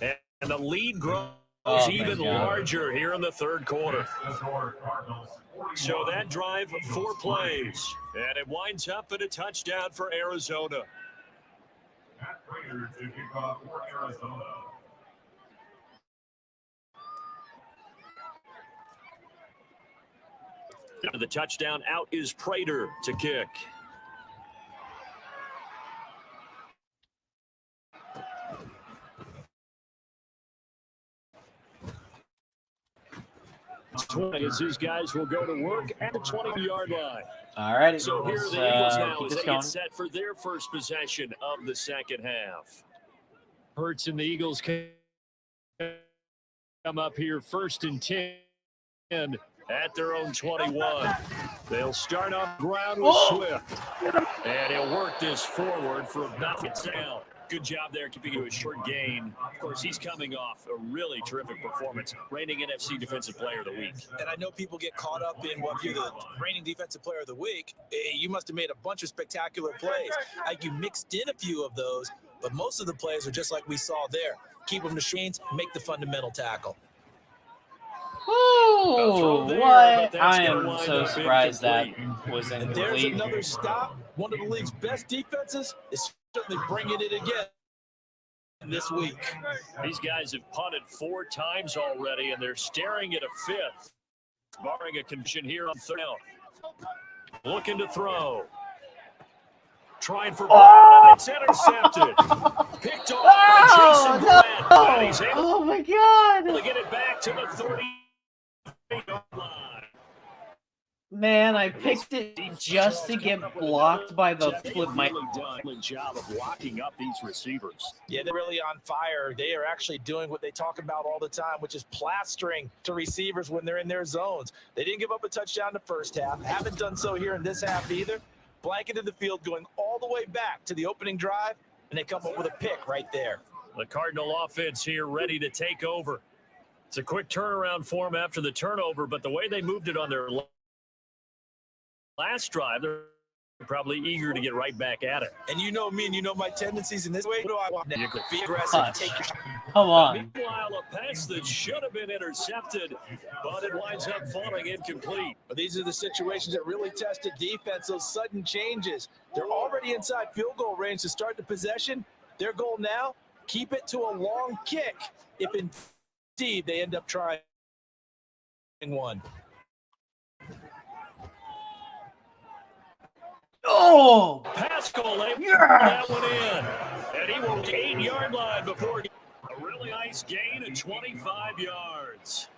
And the lead grows even larger here in the 3rd quarter. So that drive, 4 plays. And it winds up in a touchdown for Arizona. Matt Prater to kick off for Arizona. The touchdown out is Prater to kick. As these guys will go to work at the 20-yard line. All right. So here are the Eagles now as they get set for their first possession of the second half. Hurts and the Eagles come up here 1st and 10 at their own 21. They'll start on ground with Swift. And he'll work this forward for about a down. Good job there keeping it to a short gain. Of course, he's coming off a really terrific performance, reigning NFC Defensive Player of the Week. And I know people get caught up in, well, if you're the reigning Defensive Player of the Week, you must have made a bunch of spectacular plays. Like you mixed in a few of those, but most of the plays are just like we saw there. Keep them to machines, make the fundamental tackle. Ooh, what? I am so surprised that was incomplete. There's another stop. One of the league's best defenses is certainly bringing it again this week. These guys have punted 4 times already, and they're staring at a 5th, barring a condition here on 3rd down. Looking to throw. Trying for Brown, and it's intercepted. Picked off by Jason Brand. And he's able my God. to get it back to the 30-yard line. Man, I picked it just to get blocked by the flip. My Really job of locking up these receivers. Yeah, they're really on fire. They are actually doing what they talk about all the time, which is plastering to receivers when they're in their zones. They didn't give up a touchdown in the first half. Haven't done so here in this half either. Blanketed the field, going all the way back to the opening drive, and they come up with a pick right there. The Cardinal offense here ready to take over. It's a quick turnaround for them after the turnover, but the way they moved it on their last drive, they're probably eager to get right back at it. And you know me and you know my tendencies in this way. What do I want now? Be aggressive, take your shot. Come on. Meanwhile, a pass that should have been intercepted, but it winds up falling incomplete. But these are the situations that really tested defense, those sudden changes. They're already inside field goal range to start the possession. Their goal now, keep it to a long kick if indeed they end up trying one. Oh! Pascal, they Yes! that one in. And he will 8-yard line before a really nice gain of 25 yards.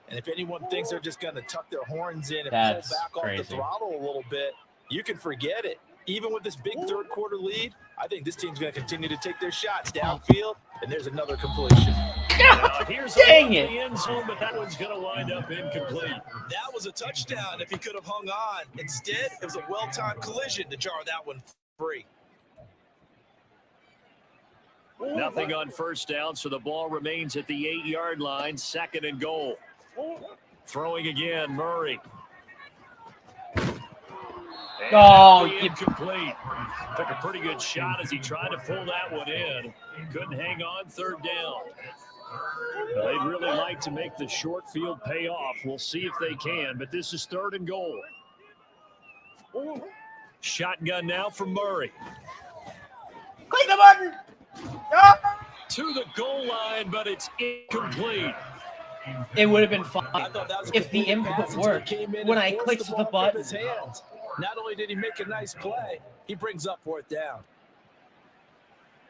And if anyone thinks they're just going to tuck their horns in and That's pull back crazy. off the throttle a little bit, you can forget it. Even with this big third quarter lead, I think this team's going to continue to take their shots downfield, and there's another completion. Now, here's Dang the it. end zone, but that one's going to wind up incomplete. That was a touchdown if he could have hung on. Instead, it was a well-timed collision to jar that one free. Nothing on first down, so the ball remains at the 8-yard line, 2nd and goal. Throwing again, Murray. And Oh, incomplete. Took a pretty good shot as he tried to pull that one in. Couldn't hang on 3rd down. They'd really like to make the short field pay off. We'll see if they can, but this is 3rd and goal. Shotgun now from Murray. Click the button. To the goal line, but it's incomplete. It would have been fine I thought that was a if the complete input pass until worked he came in when and I forced clicked the ball from button. his hands. Not only did he make a nice play, he brings up 4th down.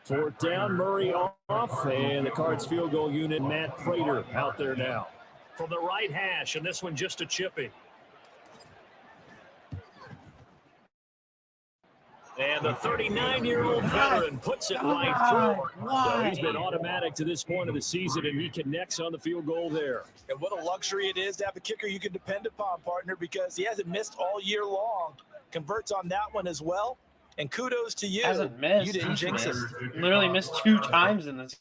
4th down, Murray off, and the Cards field goal unit, Matt Prater, out there now. From the right hash, and this one just a chippy. And the 39-year-old veteran puts it right through. So he's been automatic to this point of the season, and he connects on the field goal there. And what a luxury it is to have a kicker you can depend upon, partner, because he hasn't missed all year long. Converts on that one as well. And kudos to you. Hasn't missed. You didn't jinx it. Literally missed 2 times in this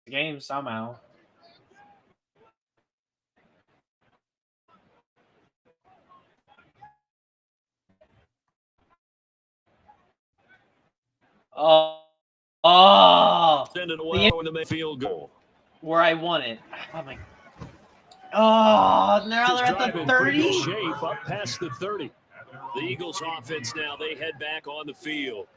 game somehow. Send it away when they make field goal. Where I want it. Oh my. Oh, now they're at the 30. Shape up past the 30. The Eagles offense now, they head back on the field.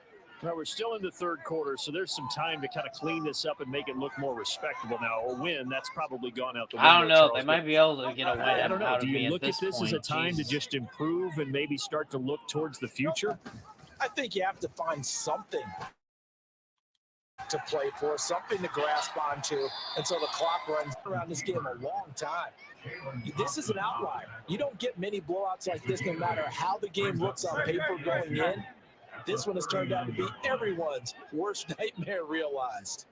Now, we're still in the 3rd quarter, so there's some time to kind of clean this up and make it look more respectable now. Or win, that's probably gone out the window. I don't know. Charles, they might be able to get a win. I don't know. out Do of me you at look at this point. as a time to just improve and maybe start to look towards the future? I think you have to find something to play for, something to grasp onto until the clock runs around this game a long time. This is an outlier. You don't get many blowouts like this no matter how the game looks on paper going in. This one has turned out to be everyone's worst nightmare realized.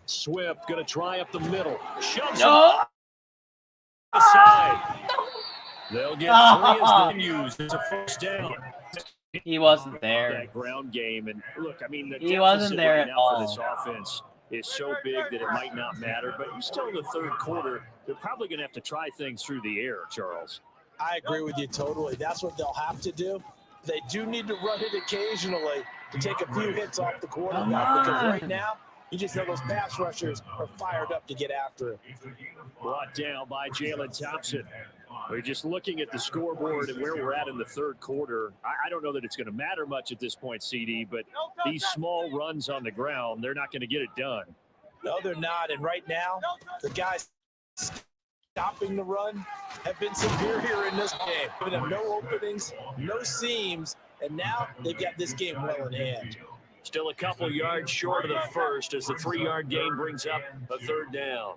Swift going to try up the middle. Shoves No. it aside. They'll get 3 as they use. It's a 1st down. He wasn't there. That ground game. And look, I mean, the He wasn't deficit there right at now all. for this offense is so big that it might not matter. But you're still in the 3rd quarter. They're probably going to have to try things through the air, Charles. I agree with you totally. That's what they'll have to do. They do need to run it occasionally to take a few hits off the quarterback. Because right now, you just know those pass rushers are fired up to get after it. Brought down by Jalen Thompson. We're just looking at the scoreboard and where we're at in the 3rd quarter. I don't know that it's going to matter much at this point, CD, but these small runs on the ground, they're not going to get it done. No, they're not. And right now, the guys stopping the run have been superior in this game. Giving them no openings, no seams, and now they've got this game well in hand. Still a couple yards short of the 1st as the 3-yard gain brings up a 3rd down.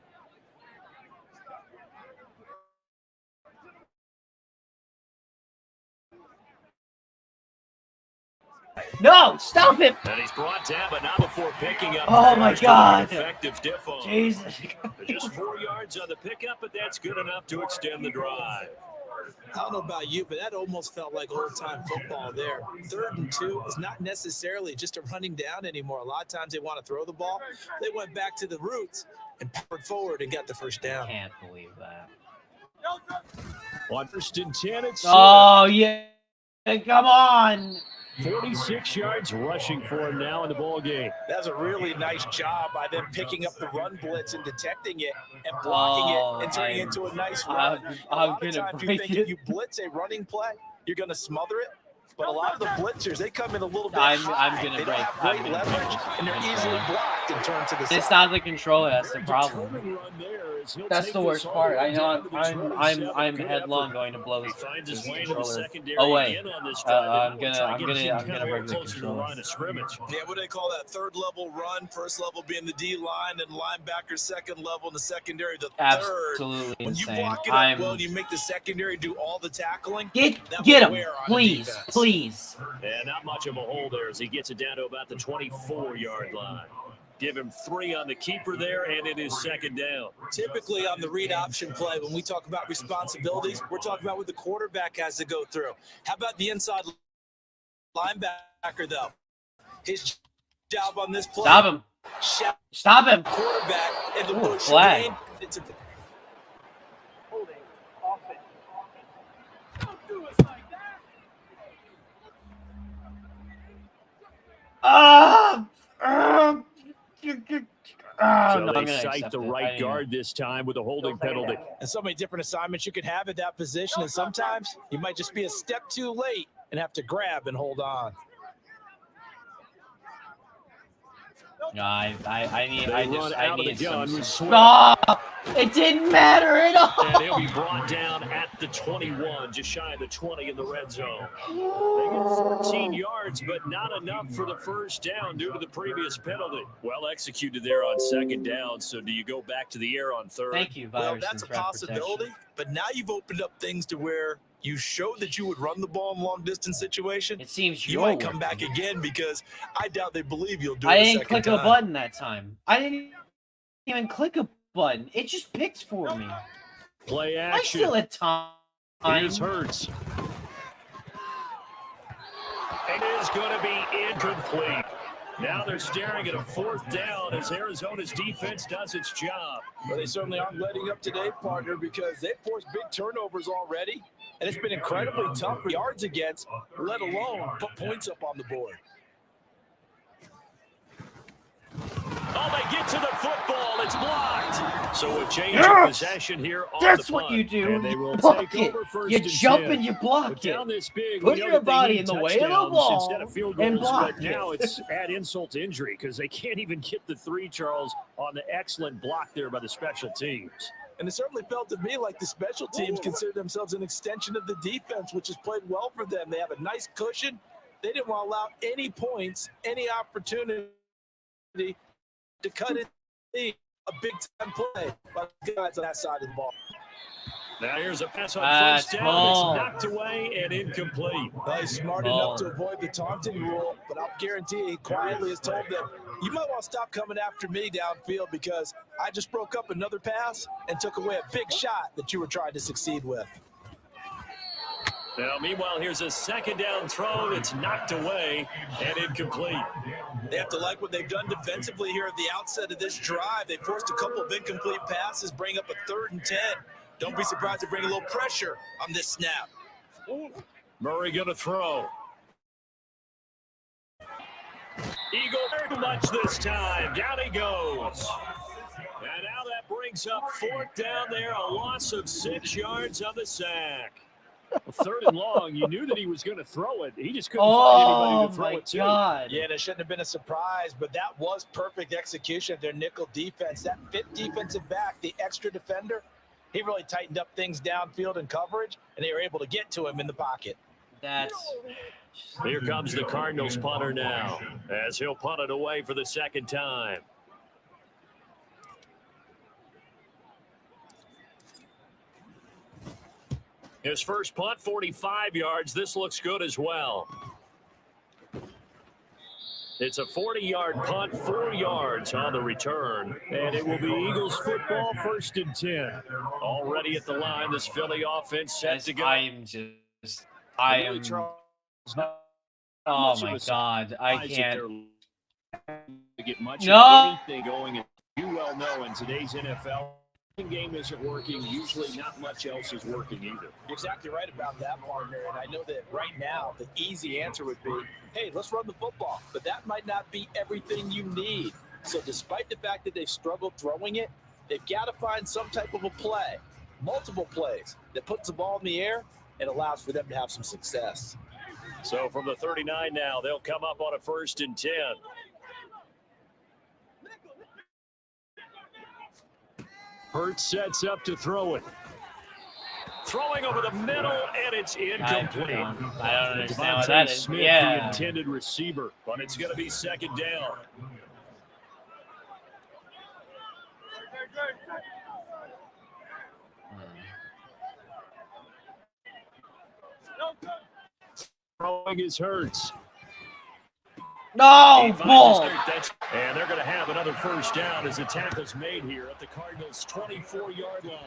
No, stop it. And he's brought down, but not before picking up. Oh, my God. Effective diff on. Jesus. Just 4 yards on the pickup, but that's good enough to extend the drive. I don't know about you, but that almost felt like old-time football there. 3rd and 2 is not necessarily just a running down anymore. A lot of times they want to throw the ball. They went back to the roots and powered forward and got the 1st down. Can't believe that. On 1st and 10, it's Oh, yeah. Come on. 46 yards rushing for him now in the ball game. That's a really nice job by them picking up the run blitz and detecting it and blocking it and turning it into a nice run. A lot of times you think if you blitz a running play, you're going to smother it. But a lot of the blitzers, they come in a little bit high. They don't have great leverage, and they're easily blocked and turned to the side. It's not the controller. That's the problem. Determined run there That's the worst part. I know I'm headlong going to blow He this finds his way into the controller secondary away. again on this drive. I'm gonna break the closer to the controller. line of scrimmage. Yeah, what do they call that? Third level run, first level being the D line, and linebacker second level, and the secondary the Absolutely third. When insane. you block it up well, and you make the secondary do all the tackling. Get will him, wear on the please, defense. please. And not much of a hole there as he gets it down to about the 24-yard line. Give him 3 on the keeper there, and it is second down. Typically on the read option play, when we talk about responsibilities, we're talking about what the quarterback has to go through. How about the inside linebacker, though? His job on this play. Stop him. Stop him. Quarterback in the bush. Flag. It's a Holding offense. Don't do us like that. So they cite the right guard this time with a holding penalty. And so many different assignments you could have at that position, and sometimes you might just be a step too late and have to grab and hold on. No, I need some. Stop! It didn't matter at all. And he'll be brought down at the 21, just shy of the 20 in the red zone. They get 14 yards, but not enough for the first down due to the previous penalty. Well executed there on second down, so do you go back to the air on third? Thank you, Well, that's a possibility, but now you've opened up things to where you showed that you would run the ball in long-distance situation. It seems you might come back again because I doubt they believe you'll do it I a didn't second click time. a button that time. I didn't even click a button. It just picks for me. Play I action. still had time. Here's Hurts. It is going to be incomplete. Now they're staring at a fourth down as Arizona's defense does its job. Well, they certainly aren't letting up today, partner, because they've forced big turnovers already, and it's been incredibly tough for yards against, let alone put points up on the board. Oh, they get to the football. It's blocked. So a change of possession here on That's the what punt. you do. And they will You block take it. over first You and jump 10. and you block But it. down this big, Put we know your that they body need in the way of the touchdowns ball instead of field and goals, block but now it. it's add insult to injury because they can't even get the 3, Charles, on the excellent block there by the special teams. And it certainly felt to me like the special teams consider themselves an extension of the defense, which has played well for them. They have a nice cushion. They didn't want to allow any points, any opportunity to cut it. A big-time play by the guys on that side of the ball. Now here's a pass on first down. It's knocked away and incomplete. Well, he's smart enough to avoid the taunting rule, but I'll guarantee he quietly has told them, you might want to stop coming after me downfield because I just broke up another pass and took away a big shot that you were trying to succeed with. Now, meanwhile, here's a second down throw. It's knocked away and incomplete. They have to like what they've done defensively here at the outset of this drive. They forced a couple of incomplete passes, bring up a 3rd and 10. Don't be surprised to bring a little pressure on this snap. Murray going to throw. Eagle very much this time. Down he goes. And now that brings up 4th down there, a loss of 6 yards on the sack. 3rd and long, you knew that he was going to throw it. He just couldn't find anybody to throw it to. God. Yeah, and it shouldn't have been a surprise, but that was perfect execution of their nickel defense. That 5th defensive back, the extra defender, he really tightened up things downfield and coverage, and they were able to get to him in the pocket. Here comes the Cardinals punter now, as he'll punt it away for the 2nd time. His first punt, 45 yards. This looks good as well. It's a 40-yard punt, 4 yards on the return. And it will be Eagles football, 1st and 10. Already at the line, this Philly offense set to go. Oh, my God. I can't. To get much No. of anything going, as you well know, in today's NFL. Game isn't working. Usually not much else is working either. You're exactly right about that, partner. And I know that right now the easy answer would be, hey, let's run the football. But that might not be everything you need. So despite the fact that they've struggled throwing it, they've got to find some type of a play, multiple plays, that puts the ball in the air and allows for them to have some success. So from the 39 now, they'll come up on a 1st and 10. Hurts sets up to throw it. Throwing over the middle, and it's incomplete. I don't understand what Devontae that is. Smith, Yeah. the intended receiver, but it's going to be second down. Throwing his Hurts. No, bull. And they're going to have another first down as the tackle's made here at the Cardinals' 24-yard line.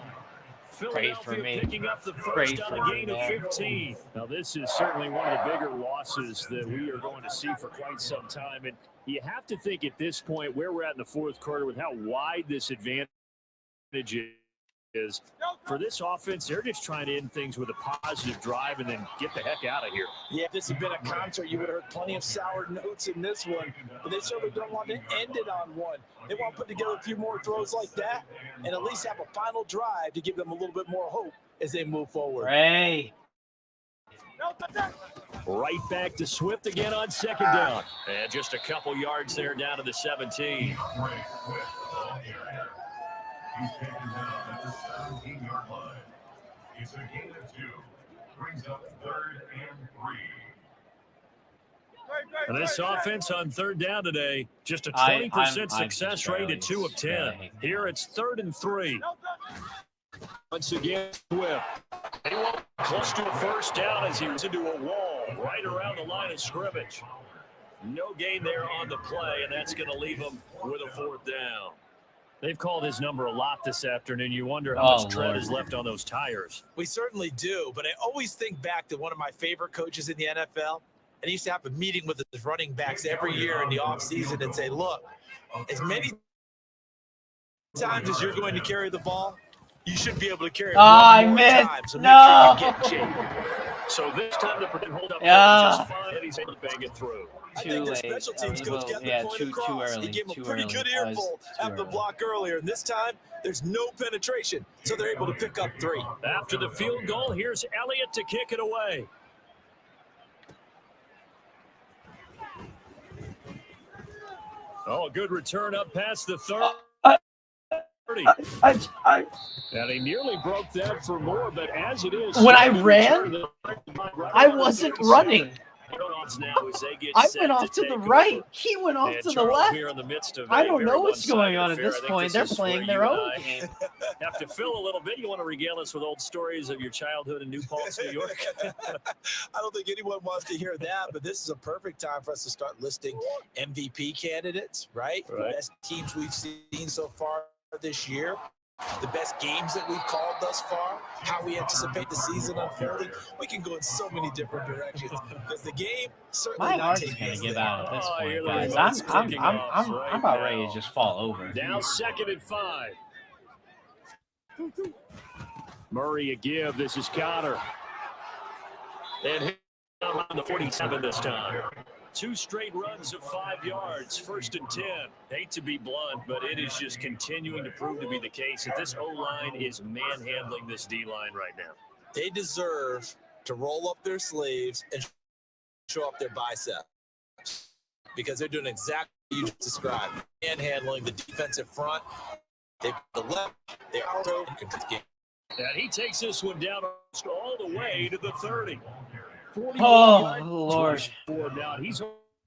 Philadelphia picking up the first on a gain of 15. Now, this is certainly one of the bigger losses that we are going to see for quite some time. And you have to think at this point where we're at in the fourth quarter with how wide this advantage is. For this offense, they're just trying to end things with a positive drive and then get the heck out of here. Yeah, if this had been a concert, you would have heard plenty of sour notes in this one. But they certainly don't want to end it on one. They want to put together a few more throws like that and at least have a final drive to give them a little bit more hope as they move forward. Hey. Right back to Swift again on second down. And just a couple yards there down to the 17. He's taken down at the 17-yard line. It's a gain of 2. Brings up 3rd and 3. And this offense on third down today, just a 20% success rate at 2 of 10. Here it's 3rd and 3. Once again, Swift. He won't close to a first down as he was into a wall right around the line of scrimmage. No gain there on the play, and that's going to leave him with a 4th down. They've called his number a lot this afternoon. You wonder how much tread is left on those tires. We certainly do, but I always think back to one of my favorite coaches in the NFL. And he used to have a meeting with his running backs every year in the offseason and say, look, as many times as you're going to carry the ball, you should be able to carry it one more time. So make sure you get in shape. So this time the Purdue hold up just fine, and he's able to bang it through. I think the special teams coach got the point across. He gave him a pretty good earful after the block earlier, and this time there's no penetration, so they're able to pick up 3. After the field goal, here's Elliott to kick it away. Oh, a good return up past the 30. And he nearly broke that for more, but as it is, when I ran, I wasn't running. I went off to the right. He went off to the left. I don't know what's going on at this point. They're playing their own game. Have to fill a little bit. You want to regale us with old stories of your childhood in New Paltz, New York? I don't think anyone wants to hear that, but this is a perfect time for us to start listing MVP candidates, right? The best teams we've seen so far this year. The best games that we've called thus far, how we anticipate the season unfolding. We can go in so many different directions because the game certainly my heart's gonna give out at this point, guys. I'm about ready to just fall over. Now 2nd and 5. Murray a give. This is Connor. And hit around the 47 this time. 2 straight runs of 5 yards, 1st and 10. Hate to be blunt, but it is just continuing to prove to be the case that this O-line is manhandling this D-line right now. They deserve to roll up their sleeves and show up their biceps because they're doing exactly what you just described. Manhandling the defensive front. They the left, they are game. And he takes this one down all the way to the 30. Oh, Lord. Now he's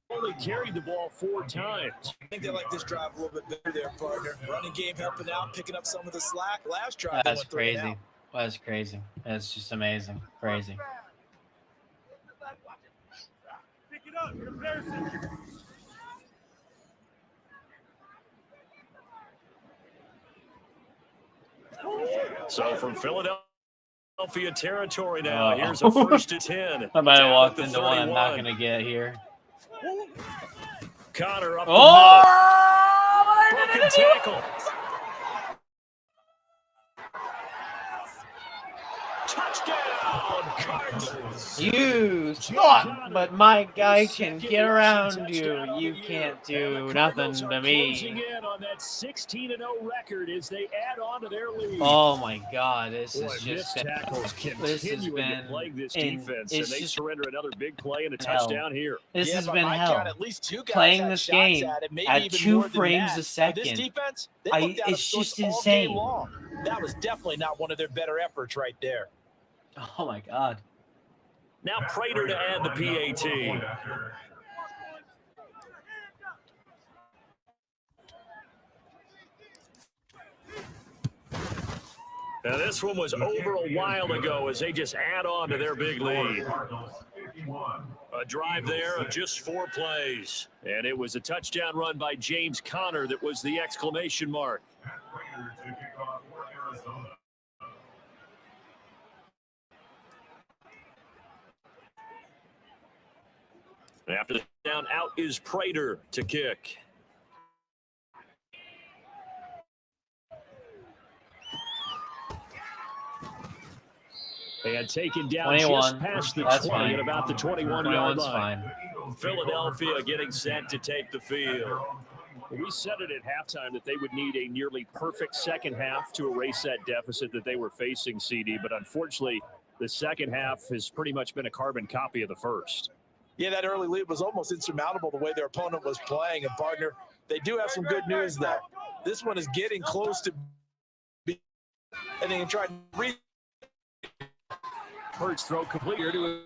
only carried the ball 4 times. I think they like this drive a little bit better there, partner. Running game helping out, picking up some of the slack. Last drive, that's crazy. That's crazy. That's just amazing. Crazy. Pick it up, comparison. So from Philadelphia territory now, here's a 1st and 10. I might have walked into one I'm not going to get here. Connor up the middle. Broken tackle. Touchdown, Cardinals. You suck, but my guy can get around you. You can't do nothing to Closing me. in on that 16-0 record as they add on to their lead. Oh my God, this Boy, has missed just been. tackles This has continuing to been. plague this in- defense, and it's they just surrender another big play and a hell. touchdown here. This has by been my hell. count, at least 2 guys Playing had this shots game at it, maybe at even 2 more than frames that. a second. But this defense, they looked out of it's sorts just all insane. game long. That was definitely not one of their better efforts right there. Oh my God. Now Prater to add the PAT. Now this one was over a while ago as they just add on to their big lead. A drive there of just 4 plays. And it was a touchdown run by James Conner that was the exclamation mark. After the down, out is Prater to kick. And taken down 21. just past the That's 20 fine. at about the 21-yard 21's line. fine. Philadelphia getting set to take the field. We said it at halftime that they would need a nearly perfect second half to erase that deficit that they were facing, CD. But unfortunately, the second half has pretty much been a carbon copy of the first. Yeah, that early lead was almost insurmountable the way their opponent was playing. And, partner, they do have some good news, though. This one is getting close to being, and they can try to read. Hurts throw complete here to.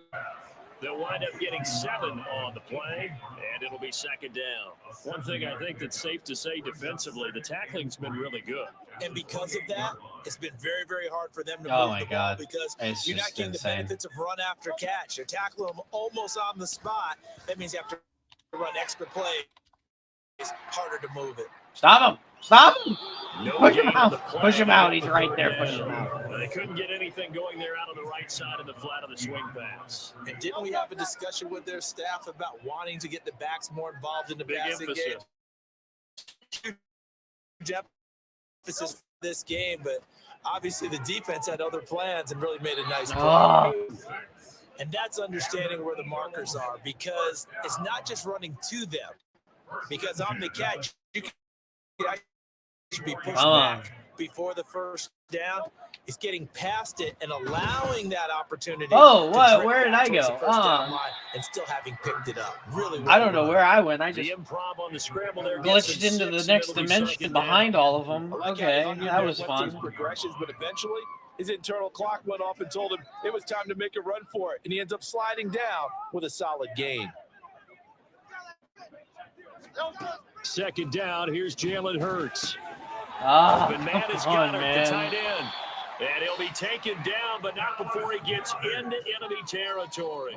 They'll wind up getting 7 on the play, and it'll be second down. One thing I think that's safe to say defensively, the tackling's been really good. And because of that, it's been very, very hard for them to Oh move my the ball God. because It's you're not just getting insane. the benefits of run after catch. You're tackling them almost on the spot. That means you have to run extra plays. It's harder to move it. Stop him! Stop him! No Push him gain on out. the play. Push him out. He's right there. Push him out. They couldn't get anything going there out on the right side of the flat of the swing pass. And didn't we have a discussion with their staff about wanting to get the backs more involved in the Big passing emphasis. game? Huge emphasis for this game, but obviously the defense had other plans and really made a nice play. Oh. And that's understanding where the markers are because it's not just running to them. Because on the catch, you can be pushed back before the first down. It's getting past it and allowing that opportunity. Oh, to what? drift Where did back I towards go? the first down line and still having picked it up. Really, I don't know where I went. I The just improv on the scramble there glitched into the next dimension behind all of them. Okay, that was fun. Progressions, but eventually his internal clock went off and told him it was time to make a run for it, and he ends up sliding down with a solid gain. Second down, here's Jalen Hurts. Ah, But man has come got on, it, the man. tight end. And he'll be taken down, but not before he gets into enemy territory.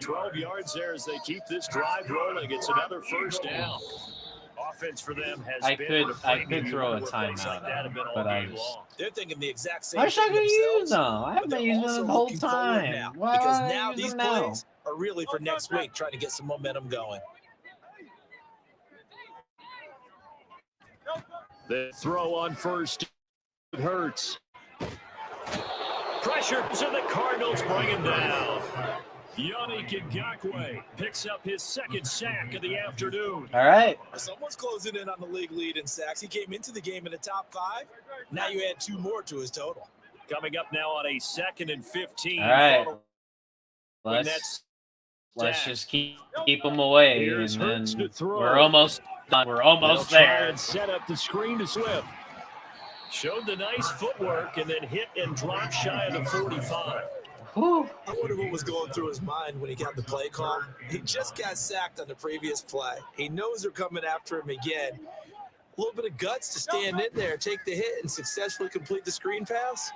12 yards there as they keep this drive rolling. It's another first down. Offense for them has I been could throw a timeout, but I just. They're thinking the exact same I wish I thing could use themselves, them. I haven't but been they're using also them the whole looking forward time. now, Why because don't I now use these them now? plays are really for next week, trying to get some momentum going. The throw on first Hurts. Pressure, so the Cardinals bring him down. Yannick Ngakoue picks up his second sack of the afternoon. All right. Someone's closing in on the league lead in sacks. He came into the game in the top 5. Now you add 2 more to his total. Coming up now on a 2nd and 15. All right. following Let's just keep them away, Here's and Hurts then to throw. we're almost done. We're almost They'll try there. and set up the screen to Swift. Showed the nice footwork and then hit and dropped shy of the 45. Whew. I wonder what was going through his mind when he got the play call. He just got sacked on the previous play. He knows they're coming after him again. A little bit of guts to stand in there, take the hit, and successfully complete the screen pass.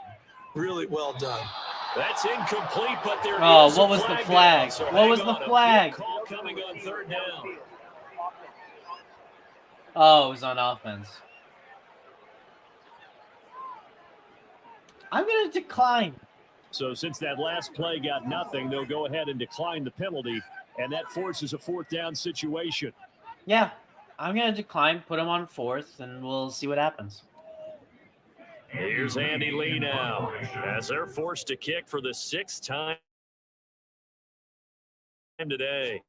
Really well done. That's incomplete, but there Oh, is what a was the flag flag? down, so What hang was the on. A big flag? call coming on 3rd down. Oh, it was on offense. I'm gonna decline. So since that last play got nothing, they'll go ahead and decline the penalty, and that forces a 4th down situation. Yeah, I'm gonna decline. Put him on 4th, and we'll see what happens. Here's Andy Lee now as they're forced to kick for the 6th time today.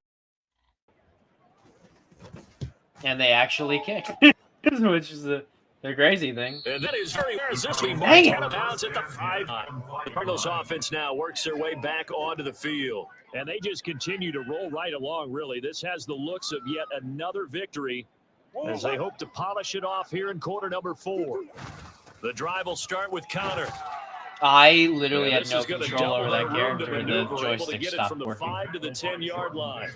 And they actually kick, which is the crazy thing. And that is very irresistibly Dang it. Montana bounds at the 5. The Cardinals offense now works their way back onto the field. And they just continue to roll right along, really. This has the looks of yet another victory as they hope to polish it off here in quarter number 4. The drive will start with Connor. I literally had This no is gonna control over double that their room to character. The maneuver, able to joystick get it stopped from the working. 5 to the 10-yard line.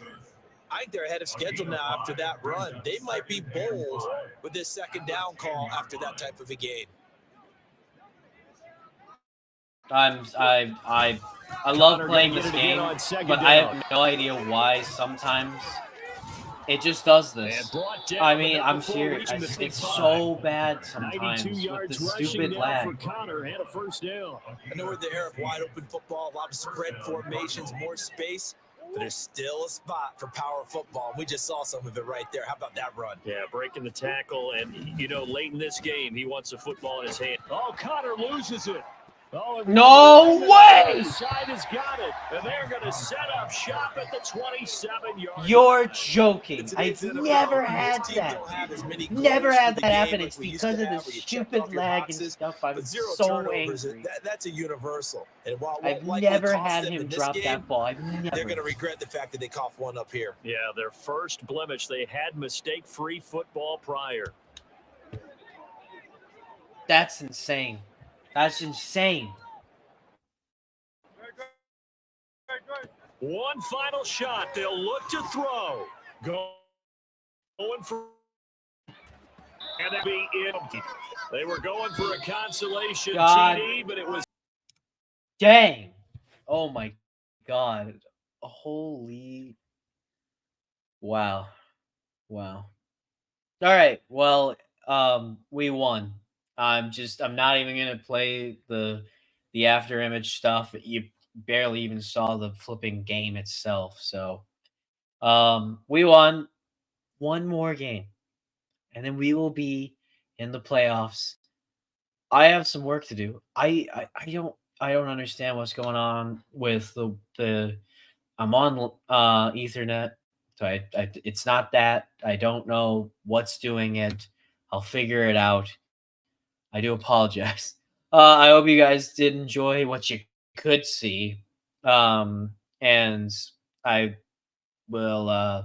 I think they're ahead of schedule now after that run. They might be bold with this second down call after that type of a gain. I love playing this game, but I have no idea why sometimes it just does this. I mean, I'm serious. It's so bad sometimes with the stupid lag. Connor and a first down. I know we're in the era of wide open football, a lot of spread formations, more space, but there's still a spot for power football. We just saw some of it right there. How about that run? Yeah, breaking the tackle, and, late in this game, he wants the football in his hand. Oh, Connor loses it. Oh, no way! The side has got it, and they're going to set up shop at the 27-yard. You're joking. I've never had that. Never had that happen. It's because of the stupid lag and stuff. I'm so angry. That's a universal. And while I've never had him drop that ball. They're going to regret the fact that they coughed one up here. Yeah, their first blemish. They had mistake-free football prior. That's insane. That's insane. One final shot. They'll look to throw. Going for. And that'll be empty. They were going for a consolation TD, but it was. Dang. Oh my God. Holy. Wow. Wow. All right. Well, we won. I'm not even gonna play the after image stuff. You barely even saw the flipping game itself. So we won one more game. And then we will be in the playoffs. I have some work to do. I don't understand what's going on with the I'm on Ethernet. So I it's not that. I don't know what's doing it. I'll figure it out. I do apologize. I hope you guys did enjoy what you could see. And I will I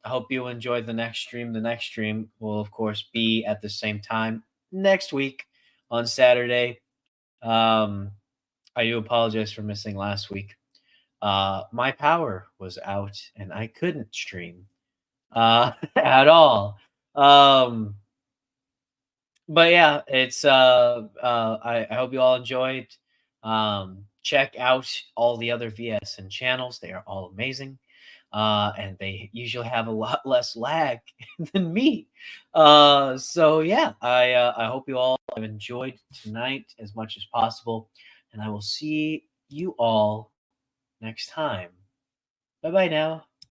hope you enjoyed the next stream. The next stream will of course be at the same time next week on Saturday. I do apologize for missing last week. My power was out and I couldn't stream at all. But yeah, it's I hope you all enjoyed. Check out all the other VSN channels. They are all amazing. And they usually have a lot less lag than me. So yeah, I hope you all have enjoyed tonight as much as possible. And I will see you all next time. Bye-bye now.